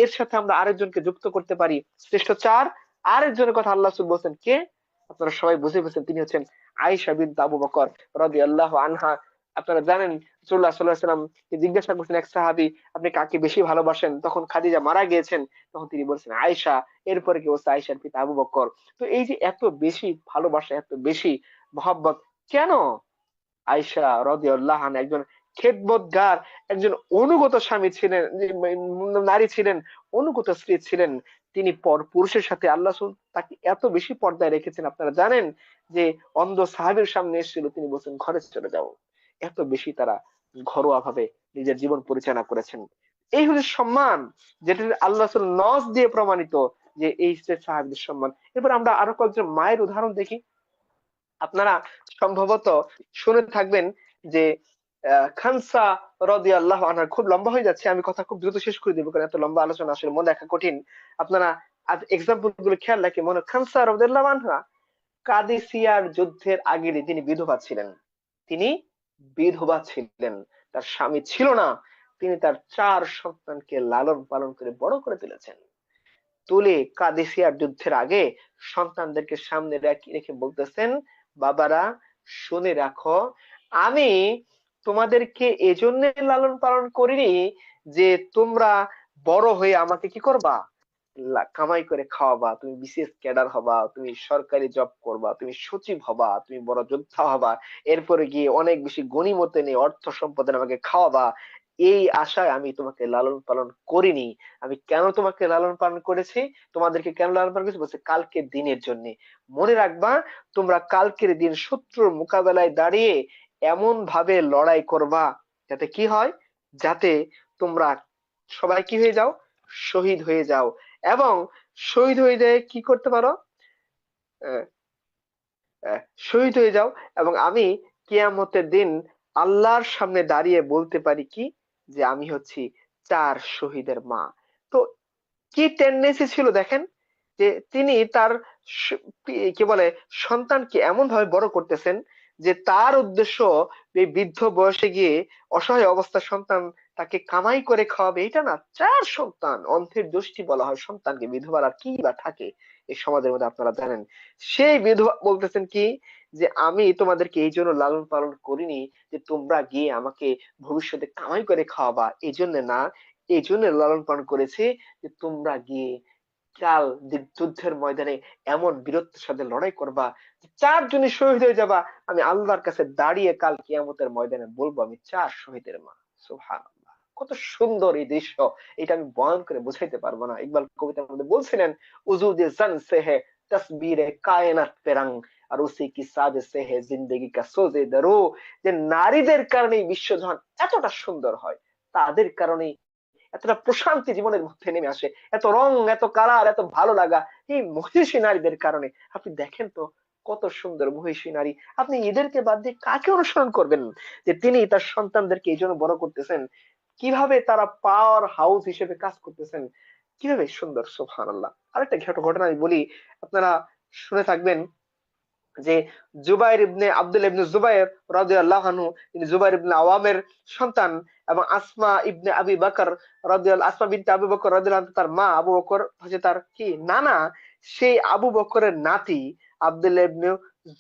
এর সাথে আমরা আরেকজনকে যুক্ত করতে পারি, শ্রেষ্ঠ ৪। আরেকজনের কথা আল্লাহ রাসূল বলছেন কে? আপনারা সবাই বুঝে ফেলছেন, তিনি হচ্ছেন আয়েশা বিনতে আবু বকর রাদিয়াল্লাহু আনহা। আপনারা জানেন রাসূলুল্লাহ সাল্লাল্লাহু আলাইহি ওয়াসাল্লাম কে জিজ্ঞাসা করছেন এক সাহাবী, আপনি কাকে বেশি ভালোবাসেন? তখন খাদিজা মারা গিয়েছেন, তখন তিনি বলছেন আয়েশা। এরপরে কি বলছে? আয়েশার পিতা আবু বকর। তো এই যে এত বেশি ভালোবাসা, এত বেশি মহব্বত, কেন? আয়েশা রাদিয়াল্লাহু আনহা একজন খেদমতগার, একজন অনুগত স্বামী ছিলেন, নারী ছিলেন, অনুগত স্ত্রী ছিলেন। তিনি পর পুরুষের সাথে আল্লাহ রাসূল তাকে এত বেশি পর্দায় রেখেছেন। আপনারা জানেন যে অন্ধ সাহাবীর সামনে এসেছিল, তিনি বলছেন ঘরে চলে যাও। এত বেশি তারা ঘরোয়া ভাবে নিজের জীবন পরিচালনা করেছেন। এই হলো সম্মান, যেটা আল্লাহ রাসূল নস দিয়ে প্রমাণিত যে এই সাহাবীদের সম্মান। এবার আমরা আরো কয়েকজন মায়ের উদাহরণ দেখি। আপনারা সম্ভবত শুনে থাকবেন যে খানসা রাদিয়াল্লাহু আনহা, খুব লম্বা হয়ে যাচ্ছে, আমি কথা খুব দ্রুত শেষ করে দিব কারণ এত লম্বা আলোচনা আসলে মনে রাখা কঠিন। আপনারা আজ এক্সাম্পল গুলো খেয়াল রাখে মনে, খানসা রাদিয়াল্লাহু আনহা কাদেসিয়ার যুদ্ধের আগে তিনি বিধবা ছিলেন। তিনি বিধবা ছিলেন, তার স্বামী ছিল না। তিনি তার ৪ সন্তানকে লালন পালন করে বড় করে তুলেছেন। তুলে কাদেসিয়ার যুদ্ধের আগে সন্তানদেরকে সামনে রেখে বলতেছেন, বাবারা শুনে রাখো, আমি তোমাদেরকে এজন্য লালন পালন করিনি যে তোমরা বড় হয়ে আমাকে কি করবা? কামাই করে খাওয়াবা, তুমি বিসিএস ক্যাডার হবা, তুমি সরকারি জব করবা, তুমি সচিব হবা, তুমি বড় যোদ্ধা হবা, এরপরে গিয়ে অনেক বেশি গনিমতে নিয়ে অর্থ সম্পদে আমাকে খাওয়াবা, এই আশায় আমি তোমাকে লালন পালন করিনি। আমি কেন তোমাকে লালন পালন করেছি, তোমাদেরকে কেন লালন পালন করেছি বলছে কালকের দিনের জন্য। মনে রাখবা, তোমরা কালকের দিন শত্রুর মোকাবেলায় দাঁড়িয়ে এমন ভাবে লড়াই করবা যাতে কি হয়, যাতে তোমরা সবাই কি হয়ে যাও, শহীদ হয়ে যাও। এবং শহীদ হয়ে যায় কি করতে পারো, আহ, শহীদ হয়ে যাও, এবং আমি কিয়ামতের দিন আল্লাহর সামনে দাঁড়িয়ে বলতে পারি কি, যে আমি হচ্ছি 4 শহীদের মা। তো কি টেন্ডেন্সি ছিল দেখেন, যে তিনি তার কি বলে সন্তানকে এমন ভাবে বড় করতেছেন যে তার উদ্দেশ্য এই বৃদ্ধ বয়সে গিয়ে অসহায় অবস্থার সন্তান তাকে কামাই করে খাওয়াবে, এটা না। 4 সন্তান, অন্থের দোষটি বলা হয় সন্তানকে, বিধবার আর কি বা থাকে এই সমাজের মধ্যে আপনারা জানেন। সেই বিধবা বলতেছেন কি, যে আমি তোমাদেরকে এই জন্য লালন পালন করিনি যে তোমরা গিয়ে আমাকে ভবিষ্যতে কামাই করে খাওয়াবা, এই জন্য না, এই জন্য লালন পালন করেছি যে তোমরা গিয়ে কাল যুদ্ধের ময়দানে এমন বীরত্বের সাথে লড়াই করবা যে 4 জনই শহীদ হয়ে যাবা, আমি আল্লাহর কাছে দাঁড়িয়ে কাল কিয়ামতের ময়দানে বলবো আমি 4 শহীদের মা। সুবহানাল্লাহ, কত সুন্দর এই দৃশ্য! এটা আমি বয়ান করে বোঝাইতে পারবো না। ইকবাল কবিতার মধ্যে বলছিলেন, উজুদে জান সে হে তসবিরে কায়নাত পে রং, আর উসি কি সাজে সে হে জিন্দেগি কা সোজে দরো। যে নারীদের কারণেই বিশ্বজাহান এতটা সুন্দর হয়, তাদের কারণেই এতটা প্রশান্তি জীবনের মধ্যে নেমে আসে, এত রং, এত কালার, এত ভালো লাগা এই মহিষী নারীদের কারণে। আপনি দেখেন তো কত সুন্দর মহিষী নারী। আপনি এদেরকে বাদ দিয়ে কাকে অনুসরণ করবেন, যে তিনি তার সন্তানদেরকে এই জন্য বড় করতেছেন, কিভাবে তারা পাওয়ার হাউস হিসেবে কাজ করতেছেন, কিভাবে সুন্দর! সুবহানাল্লাহ। আরেকটা ঘটনা আমি বলি, আপনারা শুনে থাকবেন, যে জুবাইর ইবনে আব্দুল ইবনে জুবাইর রাদিয়াল্লাহু আনহু, তিনি জুবাইর ইবনে আওয়ামের সন্তান, এবং আসমা ইবনে আবি বকর আসমা বিনতে আবু বকর রাদিয়াল্লাহু আনহু, তার মা, আবু বকর হচ্ছে তার কি নানা, সেই আবু বকরের নাতি আব্দুল্লাহ ইবনে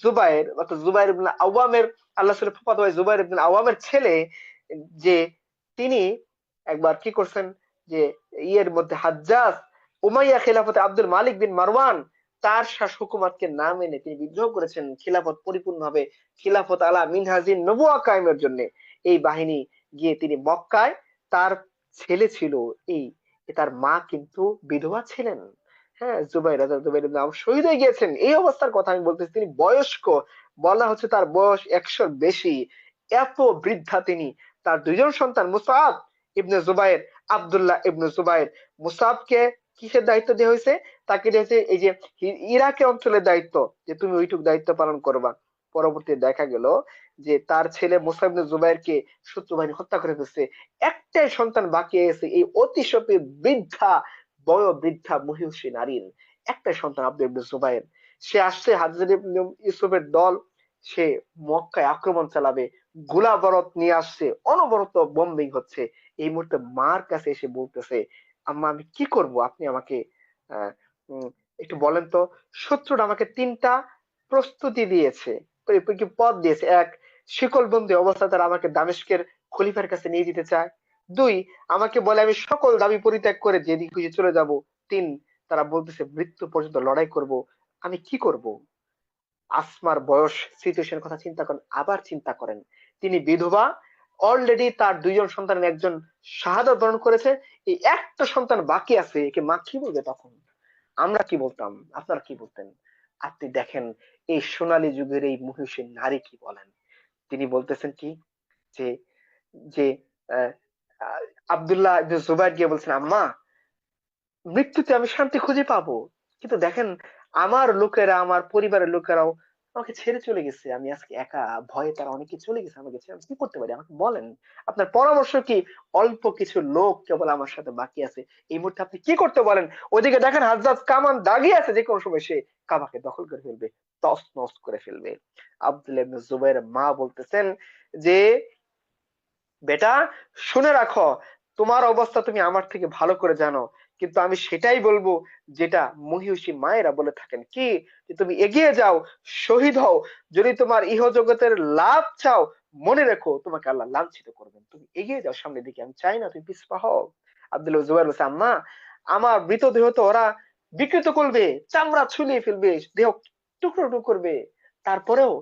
জুবাইর, অর্থাৎ জুবাইর ইবনে আওয়ামের, আল্লাহ রাসূলের ফুফাতো ভাই জুবাইর ইবনে আওয়ামের ছেলে, যে তিনি একবার কি করছেন, যে ইয়ের মধ্যে হাজ্জাজ উমাইয়া খেলাফতে আব্দুল মালিক বিন মারওয়ান, তার হুকুমাতকে না মেনে তিনি বিদ্রোহ করেছেন খিলাফত পরিপূর্ণভাবে, খিলাফত আলা মিনহাজিন নবুয়া কায়েমের জন্য। এই বাহিনী গিয়ে তিনি মক্কায়, তার ছেলে ছিল এই, তার মা কিন্তু বিধবা ছিলেন। হ্যাঁ, জুবাইর ইবনে আওয়াম শহীদ হয়ে গিয়েছেন। এই অবস্থার কথা আমি বলতেছি, তিনি বয়স্ক, বলা হচ্ছে তার বয়স 100-র বেশি, এত বৃদ্ধা তিনি। তার 2 জন সন্তান মুসআব ইবনে জুবাইর, আব্দুল্লাহ ইবনে জুবাইর। মুসআবকে কিসের দায়িত্ব দেওয়া হয়েছে, তাকে দিয়েছে এই যে ইরাকে অঞ্চলের দায়িত্ব, যে তুমি ওইটুক দায়িত্ব পালন করবা। পরবর্তী দেখা গেল যে তার ছেলে মুসআব ইবনে জুবাইরকে শত্রু বাহিনী হত্যা করে ফেলছে। একটাই সন্তান বাকি আছে, এই অতিশপে বৃদ্ধা, বৃদ্ধা মহিষী নারীর একটাই সন্তান আব্দুল ইবনে জুবাইর। সে আসছে হাজরত ইবনে ইউসুফের দল, সে মক্কায় আক্রমণ চালাবে, গোলা বারুদ নিয়ে আসছে, অনবরত বম্বিং হচ্ছে। এই মুহূর্তে মার কাছে এসে বলতেছে, আম্মা আমি কি করব, আপনি আমাকে আহ, একটু বলেন তো। শত্রুরা আমাকে 3টা প্রস্তুতি দিয়েছে, কি পথ দিয়েছে: 1, শিকলবন্দি অবস্থা তারা আমাকে দামেস্কের খলিফার কাছে নিয়ে যেতে চায়; 2, আমাকে বলে আমি সকল দাবি পরিত্যাগ করে যেদিকে খুশি চলে যাব; 3, তারা বলতেছে মৃত্যু পর্যন্ত লড়াই করব। আমি কি করব? আসমার বয়স, সিচুয়েশনের কথা চিন্তা করেন, আবার চিন্তা করেন, তিনি বিধবা, অলরেডি তার 2 জন সন্তানের একজন শাহাদাত বরণ করেছে, এই একটা সন্তান বাকি আছে, একে মা কি বলবে তখন? আমরা কি বলতাম, আপনারা কি বলতেন? আপনি দেখেন এই সোনালী যুগের এই মহিষী নারী কি বলেন। তিনি বলতেছেন কি, যে যে আহ, আহ, আব্দুল্লাহ ইবনে জুবাইর গিয়ে বলছেন, আম্মা মৃত্যুতে আমি শান্তি খুঁজে পাবো, কিন্তু দেখেন আমার লোকেরা, আমার পরিবারের লোকেরাও আমাকে ছেড়ে চলে গেছে, আমি আজকে একা, ভয়ে তারা অনেকে চলে গেছে আমাকে ছেড়ে, আমি কি করতে পারি আমাকে বলেন। আপনার পরামর্শ কি? অল্প কিছু লোক কেবল আমার সাথে বাকি আছে, এই মুহূর্তে আপনি কি করতে বলেন? ওইদিকে দেখেন হাজ্জাজ কামান দাগিয়ে আছে, যে কোনো সময় সে কাবাকে দখল করে ফেলবে, তস নস করে ফেলবে। আব্দুল্লাহ ইবনে জুবাইর মা বলতেছেন যে, বেটা শুনে রাখো, তোমার অবস্থা তুমি আমার থেকে ভালো করে জানো, কিন্তু আমি সেটাই বলবো যেটা মহিষী মায়েরা বলে থাকেন, কি, যে তুমি এগিয়ে যাও, শহীদ হও, যদি তোমার ইহজগতের লাভ চাও, মনে রেখো তোমাকে আল্লাহ লাঞ্ছিত করবেন, তুমি এগিয়ে যাও সামনের দিকে, আমি চাই না তুমি পিছপা হও। আব্দুল্লাহ জুবাইর বলছে, আম্মা আমার মৃতদেহ তো ওরা বিকৃত করবে, চামড়া ছুলিয়ে ফেলবে, দেহ টুকরো টুকরো করবে। তারপরেও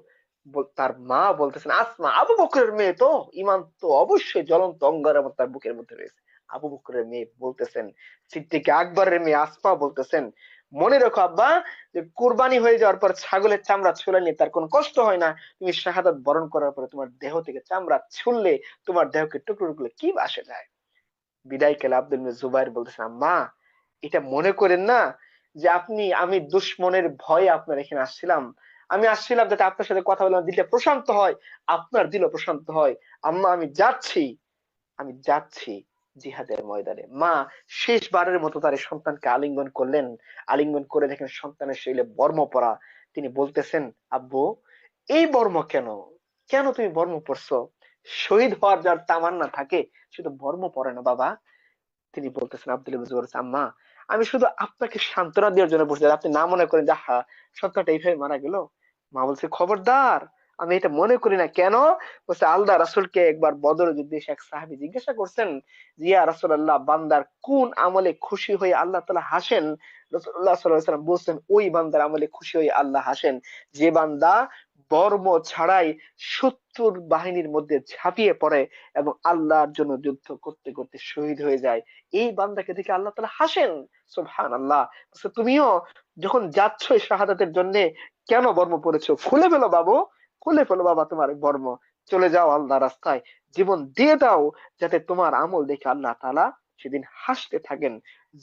তার মা বলতেছেন, আসমা আবু বকরের মেয়ে তো, ইমান তো অবশ্যই জ্বলন্ত অঙ্গার আমার তার বুকের মধ্যে রয়েছে। আবু বকরের মেয়ে বলতেছেন, সিদ্দিক আকবরের মেয়ে আসমা বলতেছেন, মনে রেখো আব্বা, যে কুরবানি হয়ে যাওয়ার পর ছাগলের চামড়া ছুলালে তার কোনো কষ্ট হয় না, তুমি শাহাদাত বরণ করার পরে তোমার দেহ থেকে চামড়া ছুললে, তোমার দেহকে টুকরো টুকরো কি আসে যায়। বিদায় কালে আব্দুল জুবাইর বলতেছেন, আম্মা এটা মনে করেন না যে আমি দুশ্মনের ভয়ে আপনার এখানে আসছিলাম, আমি আসছিলাম যাতে আপনার সাথে কথা বলে আমার দিলটা প্রশান্ত হয়, আপনার দিলও প্রশান্ত হয়। আম্মা আমি যাচ্ছি জিহাদের ময়দানে। মা শেষবারের মতো তার এই সন্তানকে আলিঙ্গন করলেন। আলিঙ্গন করে দেখেন সন্তানের শরীরে বর্ম পরা। তিনি বলতেছেন, আব্বু এই বর্ম কেন, কেন তুমি বর্ম পরছো? শহীদ হওয়ার যার তামান্না থাকে সে তো বর্ম পরে না বাবা। তিনি বলতেছেন, আব্দুল মুজিবুর, আম্মা আমি শুধু আপনাকে সান্ত্বনা দেওয়ার জন্য বসে, আপনি না মনে করেন যে হা সন্তানটা এইভাবে মারা গেল। মা বলছে, খবরদার, আমি এটা মনে করি না। কেন? বলছে, আল্লাহ রাসূলকে একবার বদর যুদ্ধে এসে এক সাহাবী জিজ্ঞাসা করছেন, জিয়া রাসূলুল্লাহ, বান্দার কোন আমলে খুশি হয়ে আল্লাহ তাআলা হাসেন? রাসূলুল্লাহ সাল্লাল্লাহু আলাইহি ওয়াসাল্লাম বলছেন, ওই বান্দার আমলে খুশি হয়ে আল্লাহ হাসেন যে বান্দা বর্ম ছাড়াই শত্রুর বাহিনীর মধ্যে ঝাঁপিয়ে পড়ে এবং আল্লাহর জন্য যুদ্ধ করতে করতে শহীদ হয়ে যায়, এই বান্দাকে দেখে আল্লাহ তাআলা হাসেন। সুবহানাল্লাহ। তো তুমিও যখন যাচ্ছ এই শাহাদাতের জন্য, কেন বর্ম পড়েছো? খুলে ফেলো বাবু, খুলে ফেলো বাবা তোমার এই বর্ম, চলে যাও আল্লাহ রাস্তায়, জীবন দিয়ে দাও, যাতে তোমার আমল দেখে আল্লাহ তাআলা সেদিন হাসতে থাকেন।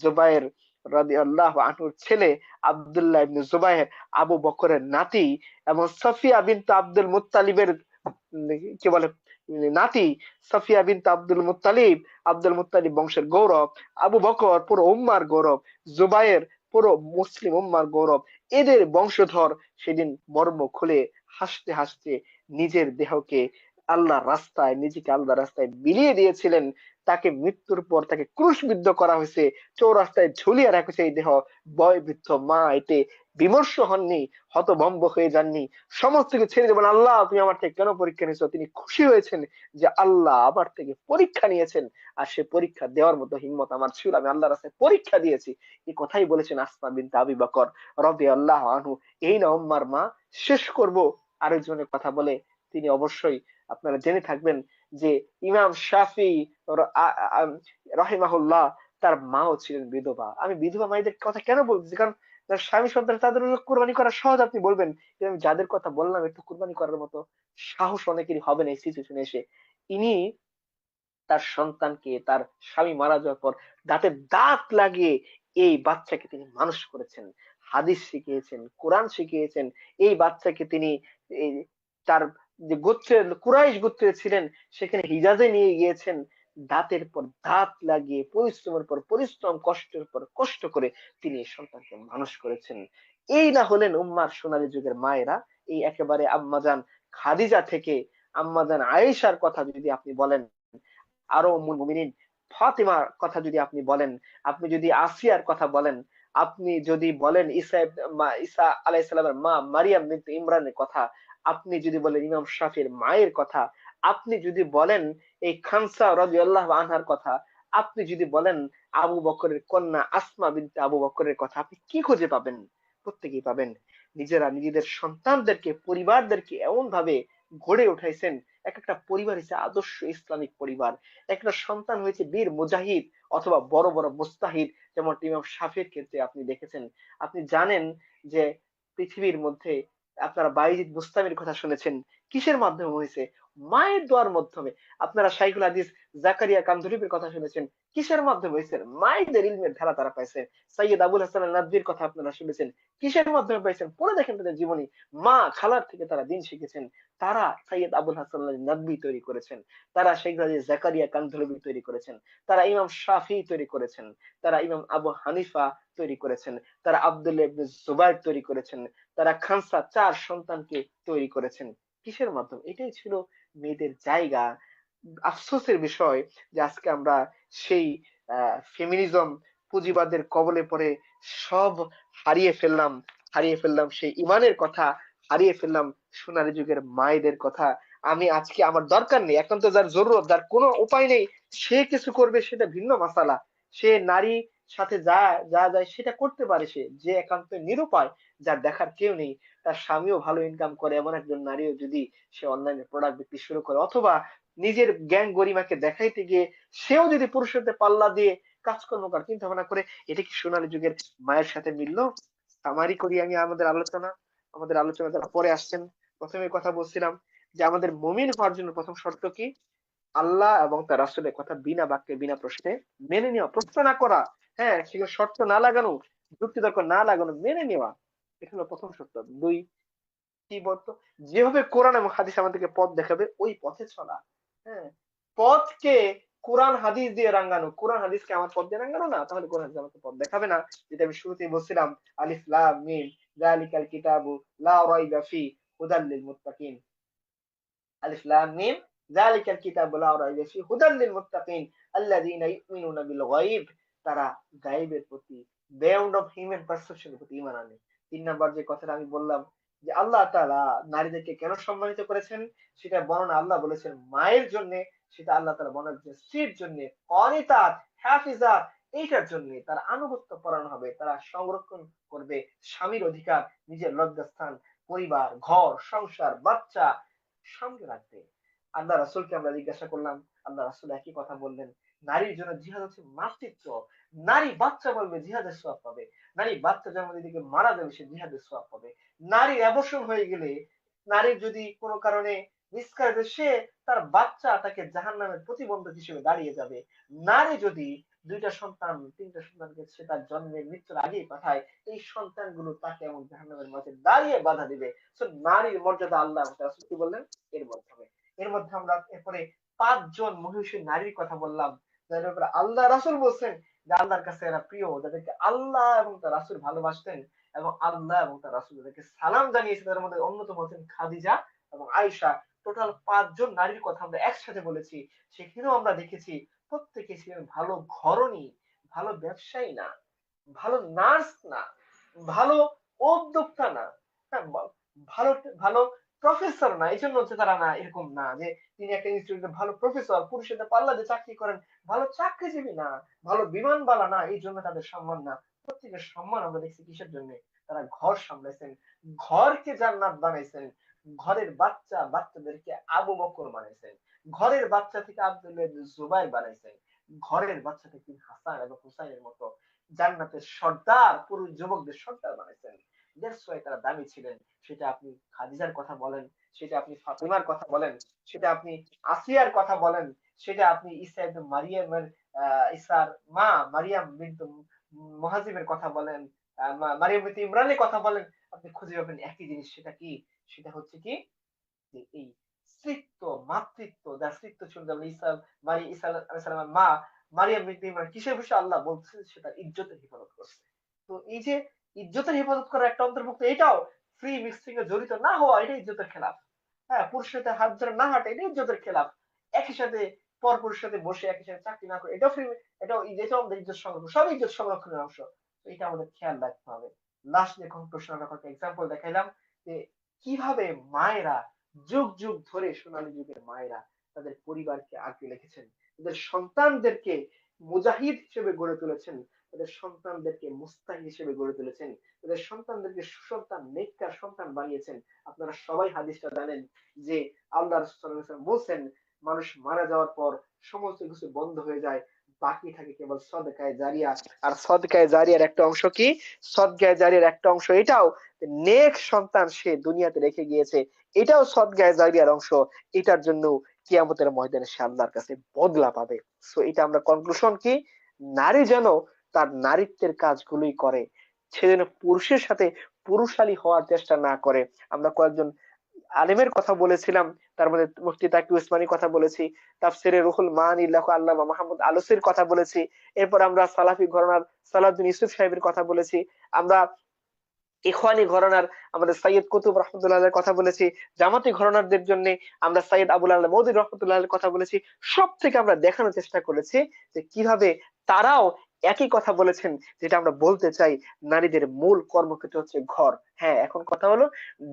জুবায়ের রাদিয়াল্লাহু আনহুর ছেলে আব্দুল্লাহ ইবনে জুবায়ের, আবু বকরের নাতি এবং সাফিয়া বিনত আব্দুল মুত্তালিবের কি বলে নাতি, সাফিয়া বিনত আব্দুল মুত্তালিব বংশের গৌরব, আবু বকর পুরো উম্মার গৌরব, জুবায়ের পুরো মুসলিম উম্মার গৌরব, এদের বংশধর সেদিন মর্ম খুলে হাসতে হাসতে নিজের দেহকে নিজেকে আল্লাহ রাস্তায় বিলিয়ে দিয়েছিলেন। তাকে মৃত্যুর পর তাকে ক্রুশবিদ্ধ করা হয়েছে, চৌরাস্তায় ঝুলিয়ে রাখা হয়েছে এই দেহ। বয়োবৃদ্ধ মা এতে বিমর্ষ হননি, হতভম্ব হয়ে যাননি, সমস্ত কিছু ছেড়ে দেবেন, আল্লাহ তুমি আমার থেকে কেন পরীক্ষা নিয়েছো? তিনি খুশি হয়েছেন যে আল্লাহ আমার থেকে পরীক্ষা নিয়েছেন, আর সে পরীক্ষা দেওয়ার মতো হিম্মত আমার ছিল, আমি আল্লাহ রাস্তায় পরীক্ষা দিয়েছি। এই কথাই বলেছেন আসমা বিনতে আবি বকর রাদিয়াল্লাহু আনহু। এই না উম্মার মা। শেষ করব আরেকজনের কথা বলে, তিনি অবশ্যই আপনারা জেনে থাকবেন যে ইমাম শাফি রাহিমাহুল্লাহ, তার মাও ছিলেন বিধবা। আমি বিধবা মায়েদের কথা কেন বলছি, কারণ যার স্বামী সন্তান তাদের কোরবানি করা সহজ। আপনি বলবেন যে আমি যাদের কথা বললাম একটু কোরবানি করার মতো সাহস অনেকেরই হবে না এই সিচুয়েশনে এসে। ইনি তার সন্তানকে তার স্বামী মারা যাওয়ার পর দাঁতে দাঁত লাগিয়ে এই বাচ্চাকে তিনি মানুষ করেছেন, হাদিস শিখিয়েছেন, কোরআন শিখিয়েছেন। এই বাচ্চাকে তিনি এই তার যে গোত্রের কুরাইশ গোত্রে ছিলেন সেখানে হিজাজে নিয়ে গিয়েছেন, দাঁতের পর দাঁত লাগিয়ে পরিশ্রমের পর পরিশ্রম, কষ্টের পর কষ্ট করে তিনি এই সন্তানকে মানুষ করেছেন। এই না হলেন উম্মার সোনালী যুগের মায়েরা। এই একেবারে আম্মাজান খাদিজা থেকে আম্মাজান আয়েশার কথা যদি আপনি বলেন, আরো উম্মুল মুমিনিন ফাতিমার কথা যদি আপনি বলেন, আপনি যদি আসিয়ার কথা বলেন, আপনি যদি বলেন ঈসা আলাইহিস সালামের মা মারিয়াম বিনতে ইমরানের কথা, আপনি যদি বলেন ইমাম শাফির মায়ের কথা, আপনি যদি বলেন এই খানসা রাদিয়াল্লাহু আনহার কথা, আপনি যদি বলেন আবু বকরের কন্যা আসমা বিনতে আবু বকরের কথা, আপনি কি খুঁজে পাবেন? প্রত্যেকেই পাবেন নিজেরা নিজেদের সন্তানদেরকে, পরিবারদেরকে এমন ভাবে গড়ে উঠাইছেন। এক একটা পরিবার হচ্ছে আদর্শ ইসলামিক পরিবার। একটা সন্তান হয়েছে বীর মুজাহিদ অথবা বড় বড় মুস্তাহিদ, যেমন ইমাম শাফির ক্ষেত্রে আপনি দেখেছেন। আপনি জানেন যে পৃথিবীর মধ্যে আপনারা বাইজিদ মুস্তামির কথা শুনেছেন, কিসের মাধ্যমে হয়েছে? মায়ের দোয়ার মাধ্যমে। আপনারা শাইখুল হাদিস জাকারিয়া কান্ধরীবের কথা শুনেছেন, কিসের মাধ্যমে হয়েছে? মায়েদের ইলমের ধারা তারা পাইছে। সৈয়দ আবুল হাসান আল নাদভির কথা আপনারা শুনেছেন, কিসের মাধ্যমে পাইছেন? পড়ে দেখেন তাদের জীবনী। মা খালার থেকে তারা দিন শিখেছেন। তারা সৈয়দ আবুল হাসান আল নাদভি তৈরি করেছেন, তারা শেখ জাকারিয়া কান্ধলবি তৈরি করেছেন, তারা ইমাম শাফি তৈরি করেছেন, তারা ইমাম আবু হানিফা তৈরি করেছেন, তারা আব্দুল্লাহ ইবনে জুবাইর তৈরি করেছেন, তারা খানসা চার সন্তানকে তৈরি করেছেন। কিসের মাধ্যমে? এটাই ছিল মেয়েদের জায়গা। আফসোসের বিষয় যে আজকে আমরা সেই ফেমিনিজম, পুঁজিবাদের কবলে পড়ে সব হারিয়ে ফেললাম, হারিয়ে ফেললাম সেই ইমানের কথা, হারিয়ে ফেললাম সোনালী যুগের মায়েদের কথা। আমি আজকে আমার দরকার নেই, এখন তো যার জরুরত, যার কোনো উপায় নেই, সে কিছু করবে সেটা ভিন্ন মাসালা। সে নারী, সাথে যা যা যায় সেটা করতে পারে, সে যে একান্ত নিরুপায়, যার দেখার কেউ নেই, তার স্বামীও ভালো ইনকাম করে এমন একজন নারীও যদি সে অনলাইনে প্রোডাক্ট বিক্রি শুরু করে, অথবা নিজের জ্ঞান গরিমাকে দেখাইতে গিয়ে সেও যদি পুরুষের সাথে পাল্লা দিয়ে কাজকর্ম করে, চিন্তা ভাবনা করে, এটা কি সোনালী যুগের মায়ের সাথে মিললো? আমারই করি আমি আমাদের আলোচনা যারা পরে আসছেন, প্রথমে কথা বলছিলাম যে আমাদের মুমিন হওয়ার জন্য প্রথম শর্ত কি? আল্লাহ এবং তার রাসূলের কথা বিনা বাক্যে বিনা প্রশ্নে মেনে নেওয়া, প্রশ্ন না করা। হ্যাঁ, সেগুলো শর্ত না লাগানো, যুক্তি তর্ক না লাগানো, মেনে নেওয়া, এটা হলো প্রথম শর্ত। দুই, কি বলতো, যেভাবে কোরআন এবং হাদিস আমাদেরকে পথ দেখাবে ওই পথে চলা। হ্যাঁ, পথকে কোরআন হাদিস দিয়ে রাঙ্গানো, কোরআন হাদিসকে আমার পথ দিয়ে রাঙ্গানো না, তাহলে কোরআন হাদিস আমাকে পথ দেখাবে না। যেটা আমি শুরুতেই বলছিলাম, আলিফ লাম মিম যালিকাল কিতাবু লা রাইবা ফি হুদাল লিল মুত্তাকিন। আলিফ লাম মিম যালিকাল কিতাবু লা রাইবা ফি হুদাল লিল মুত্তাকিন আল্লাযীনা ইউমিনুনা বিল গায়ব। তারা গায়বের প্রতি, বিয়ন্ড অফ হিউম্যান পারসেপশনের প্রতি ঈমান আনে। 3 নাম্বার যে কথাটা আমি বললাম যে আল্লাহ তাআলা নারীদেরকে কেন সম্মানিত করেছেন, সেটা বর্ণনা আল্লাহ বলেছেন মায়ের জন্য, সেটা আল্লাহ তাআলা বর্ণনা করেছেন স্ত্রীর জন্য, অনিতাত হাফিজাত, এইটার জন্য তারা আনুগত্য পরায়ণ হবে, তারা সংরক্ষণ করবে স্বামীর অধিকার, নিজের লজ্জাস্থান, পরিবার, ঘর, সংসার, বাচ্চা সামনে রাখবে। আল্লাহ রাসূলকে আমরা জিজ্ঞাসা করলাম, আল্লাহ রাসূল একই কথা বললেন, নারীর জন্য জিহাদ হচ্ছে মাতৃত্ব। নারী বাচ্চা বলবে জিহাদের সওয়াব পাবে, নারী বাচ্চা জন্ম দিদিকে মারা যাবে সে জিহাদের সওয়াব পাবে। নারী অ্যাবর্শন হয়ে গেলে, নারীর যদি কোনো কারণে মিসক্যারেজ, সে তার বাচ্চা তাকে জাহান্নামের প্রতিবন্ধক হিসেবে দাঁড়িয়ে যাবে। নারী যদি 2টা সন্তান 3টা সন্তানকে সে তার জন্মের মৃত্যুর আগেই পাঠায়, এই সন্তানগুলো তাকে এমন জাহান্নামের মাঝে দাঁড়িয়ে বাধা দিবে। তো নারীর মর্যাদা আল্লাহ রাসূল কি বললেন এর মাধ্যমে। এর মধ্যে আমরা এরপরে 5 জন মহিষী নারীর কথা বললাম, যাদের উপরে আল্লাহ রাসূল বলছেন যে আল্লাহর কাছে এরা প্রিয়, যাদেরকে আল্লাহ এবং তার রাসূল ভালোবাসতেন, এবং আল্লাহ এবং তার রাসূল যাদেরকে সালাম জানিয়েছে, তাদের মধ্যে অন্যতম হচ্ছেন খাদিজা এবং আয়েশা। টোটাল 5 জন নারীর কথা আমরা একসাথে বলেছি। সেখানেও আমরা দেখেছি প্রত্যেকে ছিলেন ভালো ঘরণী, ভালো ব্যবসায়ী না, ভালো নার্স না, ভালো উদ্যোক্তা না, হ্যাঁ, ভালো ভালো প্রফেসর না। এই জন্য হচ্ছে তারা না এরকম না যে তিনি একটা ইনস্টিটিউটে ভালো প্রফেসর, পুরুষের সাথে পাল্লা দিয়ে চাকরি করেন, ভালো চাকরিজীবী না, ভালো বিমানবালা না, এই জন্য তাদের সম্মান না। প্রত্যেকের সম্মান আমরা দেখছি কিসের জন্য? তারা ঘর সামলাইছেন, ঘরকে জান্নাত বানাইছেন, ঘরের বাচ্চাদেরকে আবু বকর বানাইছেন, ঘরের বাচ্চা থেকে আব্দুল্লাহ ইবনে জুবাইর বানাইছেন, ঘরের বাচ্চা থেকে হাসান এবং হুসাইনের মতো জান্নাতের সর্দার, পুরুষ যুবকদের সর্দার বানাইছেন। দ্যাটস ওয়াই তারা দামি ছিলেন। সেটা আপনি খাদিজার কথা বলেন, সেটা আপনি ফাতিমার কথা বলেন, সেটা আপনি আসিয়ার কথা বলেন, সেটা আপনি ঈসা ইবনে মারিয়ামের ঈসার মা মারিয়াম বিনতে মুহাজিবের কথা বলেন, মারিয়াম বিনতে ইমরানের কথা বলেন, আপনি খুঁজে পাবেন একই জিনিস। সেটা কি? সেটা হচ্ছে কি যে এই স্ত্রীত্ব, মাতৃত্ব, যার স্ত্রীত্ব ছিল, যেমন ঈসা আলাইহিস সালামের মা মারিয়াম বিনতে ইমরান কিসের বিষয়ে আল্লাহ বলছে সেটা ইজ্জতের হেফাজত করছে। তো এই যে ইজ্জতের হেফাজত করার একটা অন্তর্ভুক্ত এটাও, ফ্রি মিক্সিং এ জড়িত না হওয়া, এটা ইজ্জতের খেলাফ। হ্যাঁ, পুরুষের সাথে হাত ধরে না হাঁটা, এটা ইজ্জতের খেলাফ। একই সাথে পর পুরুষের সাথে বসে একই সাথে চাকরি না করে, এটাও ফ্রি, এটাও আমাদের ইজ্জত সংরক্ষণ, সব ইজ্জত সংরক্ষণের অংশ। তো এটা আমাদের খেয়াল রাখতে হবে। লাস্ট যে কনক্লুশন আমরা কয়েকটা এক্সাম্পল দেখাইলাম যে কিভাবে মায়েরা যুগ যুগ ধরে, সোনালী যুগের মায়েরা তাদের পরিবারকে আগলে রেখেছেন, তাদের সন্তানদেরকে মুজাহিদ হিসেবে গড়ে তুলেছেন, তাদের সন্তানদেরকে মুস্তাহিদ হিসেবে গড়ে তুলেছেন, তাদের সন্তানদেরকে সুসন্তান নেককার সন্তান বানিয়েছেন। আপনারা সবাই হাদিসটা জানেন যে আল্লাহ রাসূল সাল্লাল্লাহু আলাইহি ওয়াসাল্লাম বলছেন, মানুষ মারা যাওয়ার পর সমস্ত কিছু বন্ধ হয়ে যায়, বাকি থাকে কেবল সদকায়ে জারিয়া। আর সদকায়ে জারিয়ার একটা অংশ কি? সদকায়ে জারিয়ার একটা অংশ এটাও, নেক সন্তান সে দুনিয়াতে রেখে গিয়েছে, এটাও সদকায়ে জারিয়ার অংশ। এটার জন্য কিয়ামতের ময়দানে সে আল্লাহর কাছে বদলা পাবে। সো এটা আমরা কনক্লুশন কি, নারী যেন তার নারীত্বের কাজগুলোই করে, সে যেন পুরুষের সাথে পুরুষালী হওয়ার চেষ্টা না করে। আমরা কয়েকজন আলেমের কথা বলেছিলাম, তার মধ্যে মুফতি তাকি উসমানীর কথা বলেছি, তাফসিরে রুহুল মানী লেখক আল্লামা মাহমুদ আলুসির কথা বলেছি, এরপর আমরা সালাফি ঘরানার সালাউদ্দিন ইউসুফ সাহেবের কথা বলেছি, আমরা ইখওয়ানি ঘরানার আমাদের সৈয়দ কুতুব রহমতুল্লাহ এর কথা বলেছি, জামাতি ঘরানারদের জন্য আমরা সৈয়দ আবুল আল্লাহ মওদুদী রহমতুল্লাহ এর কথা বলেছি। সব থেকে আমরা দেখানোর চেষ্টা করেছি যে কিভাবে তারাও একই কথা বলেছেন যেটা আমরা বলতে চাই, নারীদের মূল কর্মক্ষেত্র হচ্ছে ঘর। হ্যাঁ, এখন কথা হলো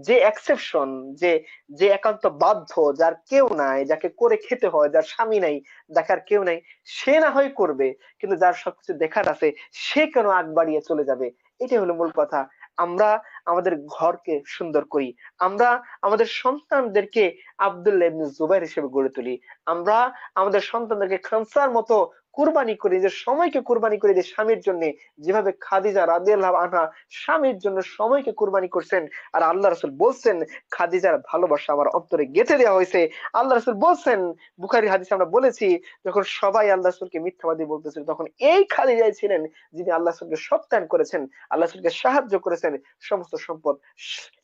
যে এক্সেপশন, যে যে একান্ত বাধ্য, যার কেউ নাই, যাকে করে খেতে হয়, যার স্বামী নাই, দেখার কেউ নাই, সে না হয় করবে, কিন্তু যার সবকিছু দেখার আছে সে কেন আগ বাড়িয়ে চলে যাবে? এটাই হলো মূল কথা। আমরা আমাদের ঘরকে সুন্দর করি, আমরা আমাদের সন্তানদেরকে আব্দুল্লাহ ইবনে জুবাইর হিসেবে গড়ে তুলি, আমরা আমাদের সন্তানদেরকে খানসার মতো কুরবানি করি, যে সময়কে কুরবানি করি, যে স্বামীর জন্য, যেভাবে খাদিজা রাদিয়াল্লাহু আনহা স্বামীর জন্য সময়কে কুরবানি করছেন। আর আল্লাহ রাসূল বলছেন খাদিজার ভালোবাসা আমার অন্তরে গেঁথে দেওয়া হয়েছে। আল্লাহ রাসূল বলছেন, বুখারীর হাদিসে আমরা বলেছি, যখন সবাই আল্লাহ রাসূলকে মিথ্যাবাদী বলতেছিল, তখন এই খাদিজাই ছিলেন যিনি আল্লাহ রাসূলকে সত্যায়ন করেছেন, আল্লাহ রাসূলকে সাহায্য করেছেন, সমস্ত সম্পদ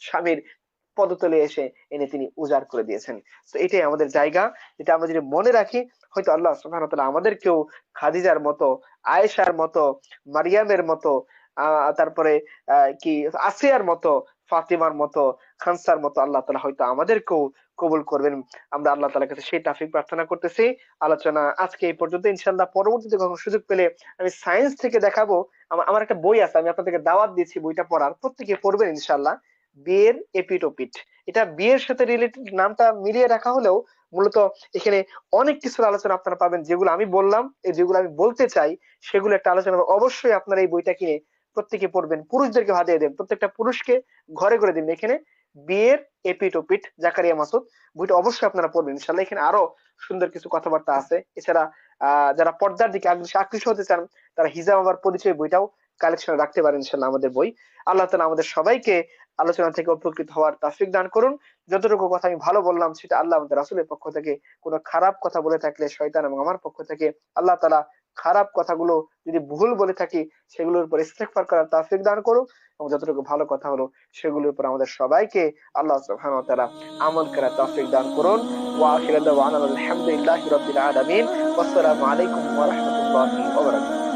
স্বামীর পদতলে এসে এনে তিনি উজাড় করে দিয়েছেন। তো এটাই আমাদের জায়গা, যেটা আমরা যদি মনে রাখি, হয়তো আল্লাহ সুবহানাহু ওয়া তাআলা আমাদেরকেও খাদিজার মতো, আয়েশার মতো, মারিয়ামের মতো, তারপরে কি আসিয়ার মতো, ফাতিমার মতো, খানসার মতো আল্লাহ তাআলা হয়তো আমাদেরকেও কবুল করবেন। আমরা আল্লাহ তাআলার কাছে সেই তৌফিক প্রার্থনা করতেছি। আলোচনা আজকে এই পর্যন্ত। ইনশাআল্লাহ পরবর্তীতে কখনো সুযোগ পেলে আমি সায়েন্স থেকে দেখাবো। আমার একটা বই আছে, আমি আপনাদেরকে দাওয়াত দিয়েছি বইটা পড়ার, প্রত্যেকে পড়বেন ইনশাআল্লাহ। বিয়ের এপিটোপিট, এটা বিয়ের সাথে রিলেটেড, নামটা মিলিয়ে রাখা হলেও মূলত এখানে অনেক কিছুর আলোচনা আপনারা পাবেন, যেগুলো আমি বললাম, যেগুলো আমি বলতে চাই, সেগুলো একটা আলোচনা হবে। অবশ্যই আপনারা এই বইটা কিনে প্রত্যেকে পড়বেন, পুরুষদেরকে হাতিয়ে দেন, প্রত্যেকটা পুরুষকে ঘরে করে দিন এখানে বিয়ের এপিটোপিট জাকারিয়া মাসুদ, বইটা অবশ্যই আপনারা পড়বেন ইনশাল্লাহ। এখানে আরো সুন্দর কিছু কথাবার্তা আছে। এছাড়া যারা পর্দার দিকে আকৃষ্ট হতে চান, তারা হিজাব আমার পরিচয় বইটাও কালেকশন রাখতে পারেন ইনশাল্লাহ আমাদের বই। আল্লাহ তাআলা আমাদের সবাইকে আলোচনা থেকে উপকৃত হওয়ার তৌফিক দান করুন। যতটুকু কথা আমি ভালো বললাম সেটা আল্লাহ আমাদের রাসূলের পক্ষ থেকে, কোনো খারাপ কথা বলে থাকলে শয়তান এবং আমার পক্ষ থেকে আল্লাহ তাআলা খারাপ কথাগুলো যদি ভুল বলে থাকি সেগুলোর উপর ইস্তেগফার করার তৌফিক দান করুন, এবং যতটুকু ভালো কথা হলো সেগুলোর উপর আমাদের সবাইকে আল্লাহ সুবহানাহু ওয়া তাআলা আমল করার তৌফিক দান করুন। ওয়া আখিরু দাওয়ানা আলহামদুলিল্লাহি রাব্বিল আলামিন। ওয়াসসালামু আলাইকুম ওয়া রাহমাতুল্লাহি ওয়া বারাকাতুহু।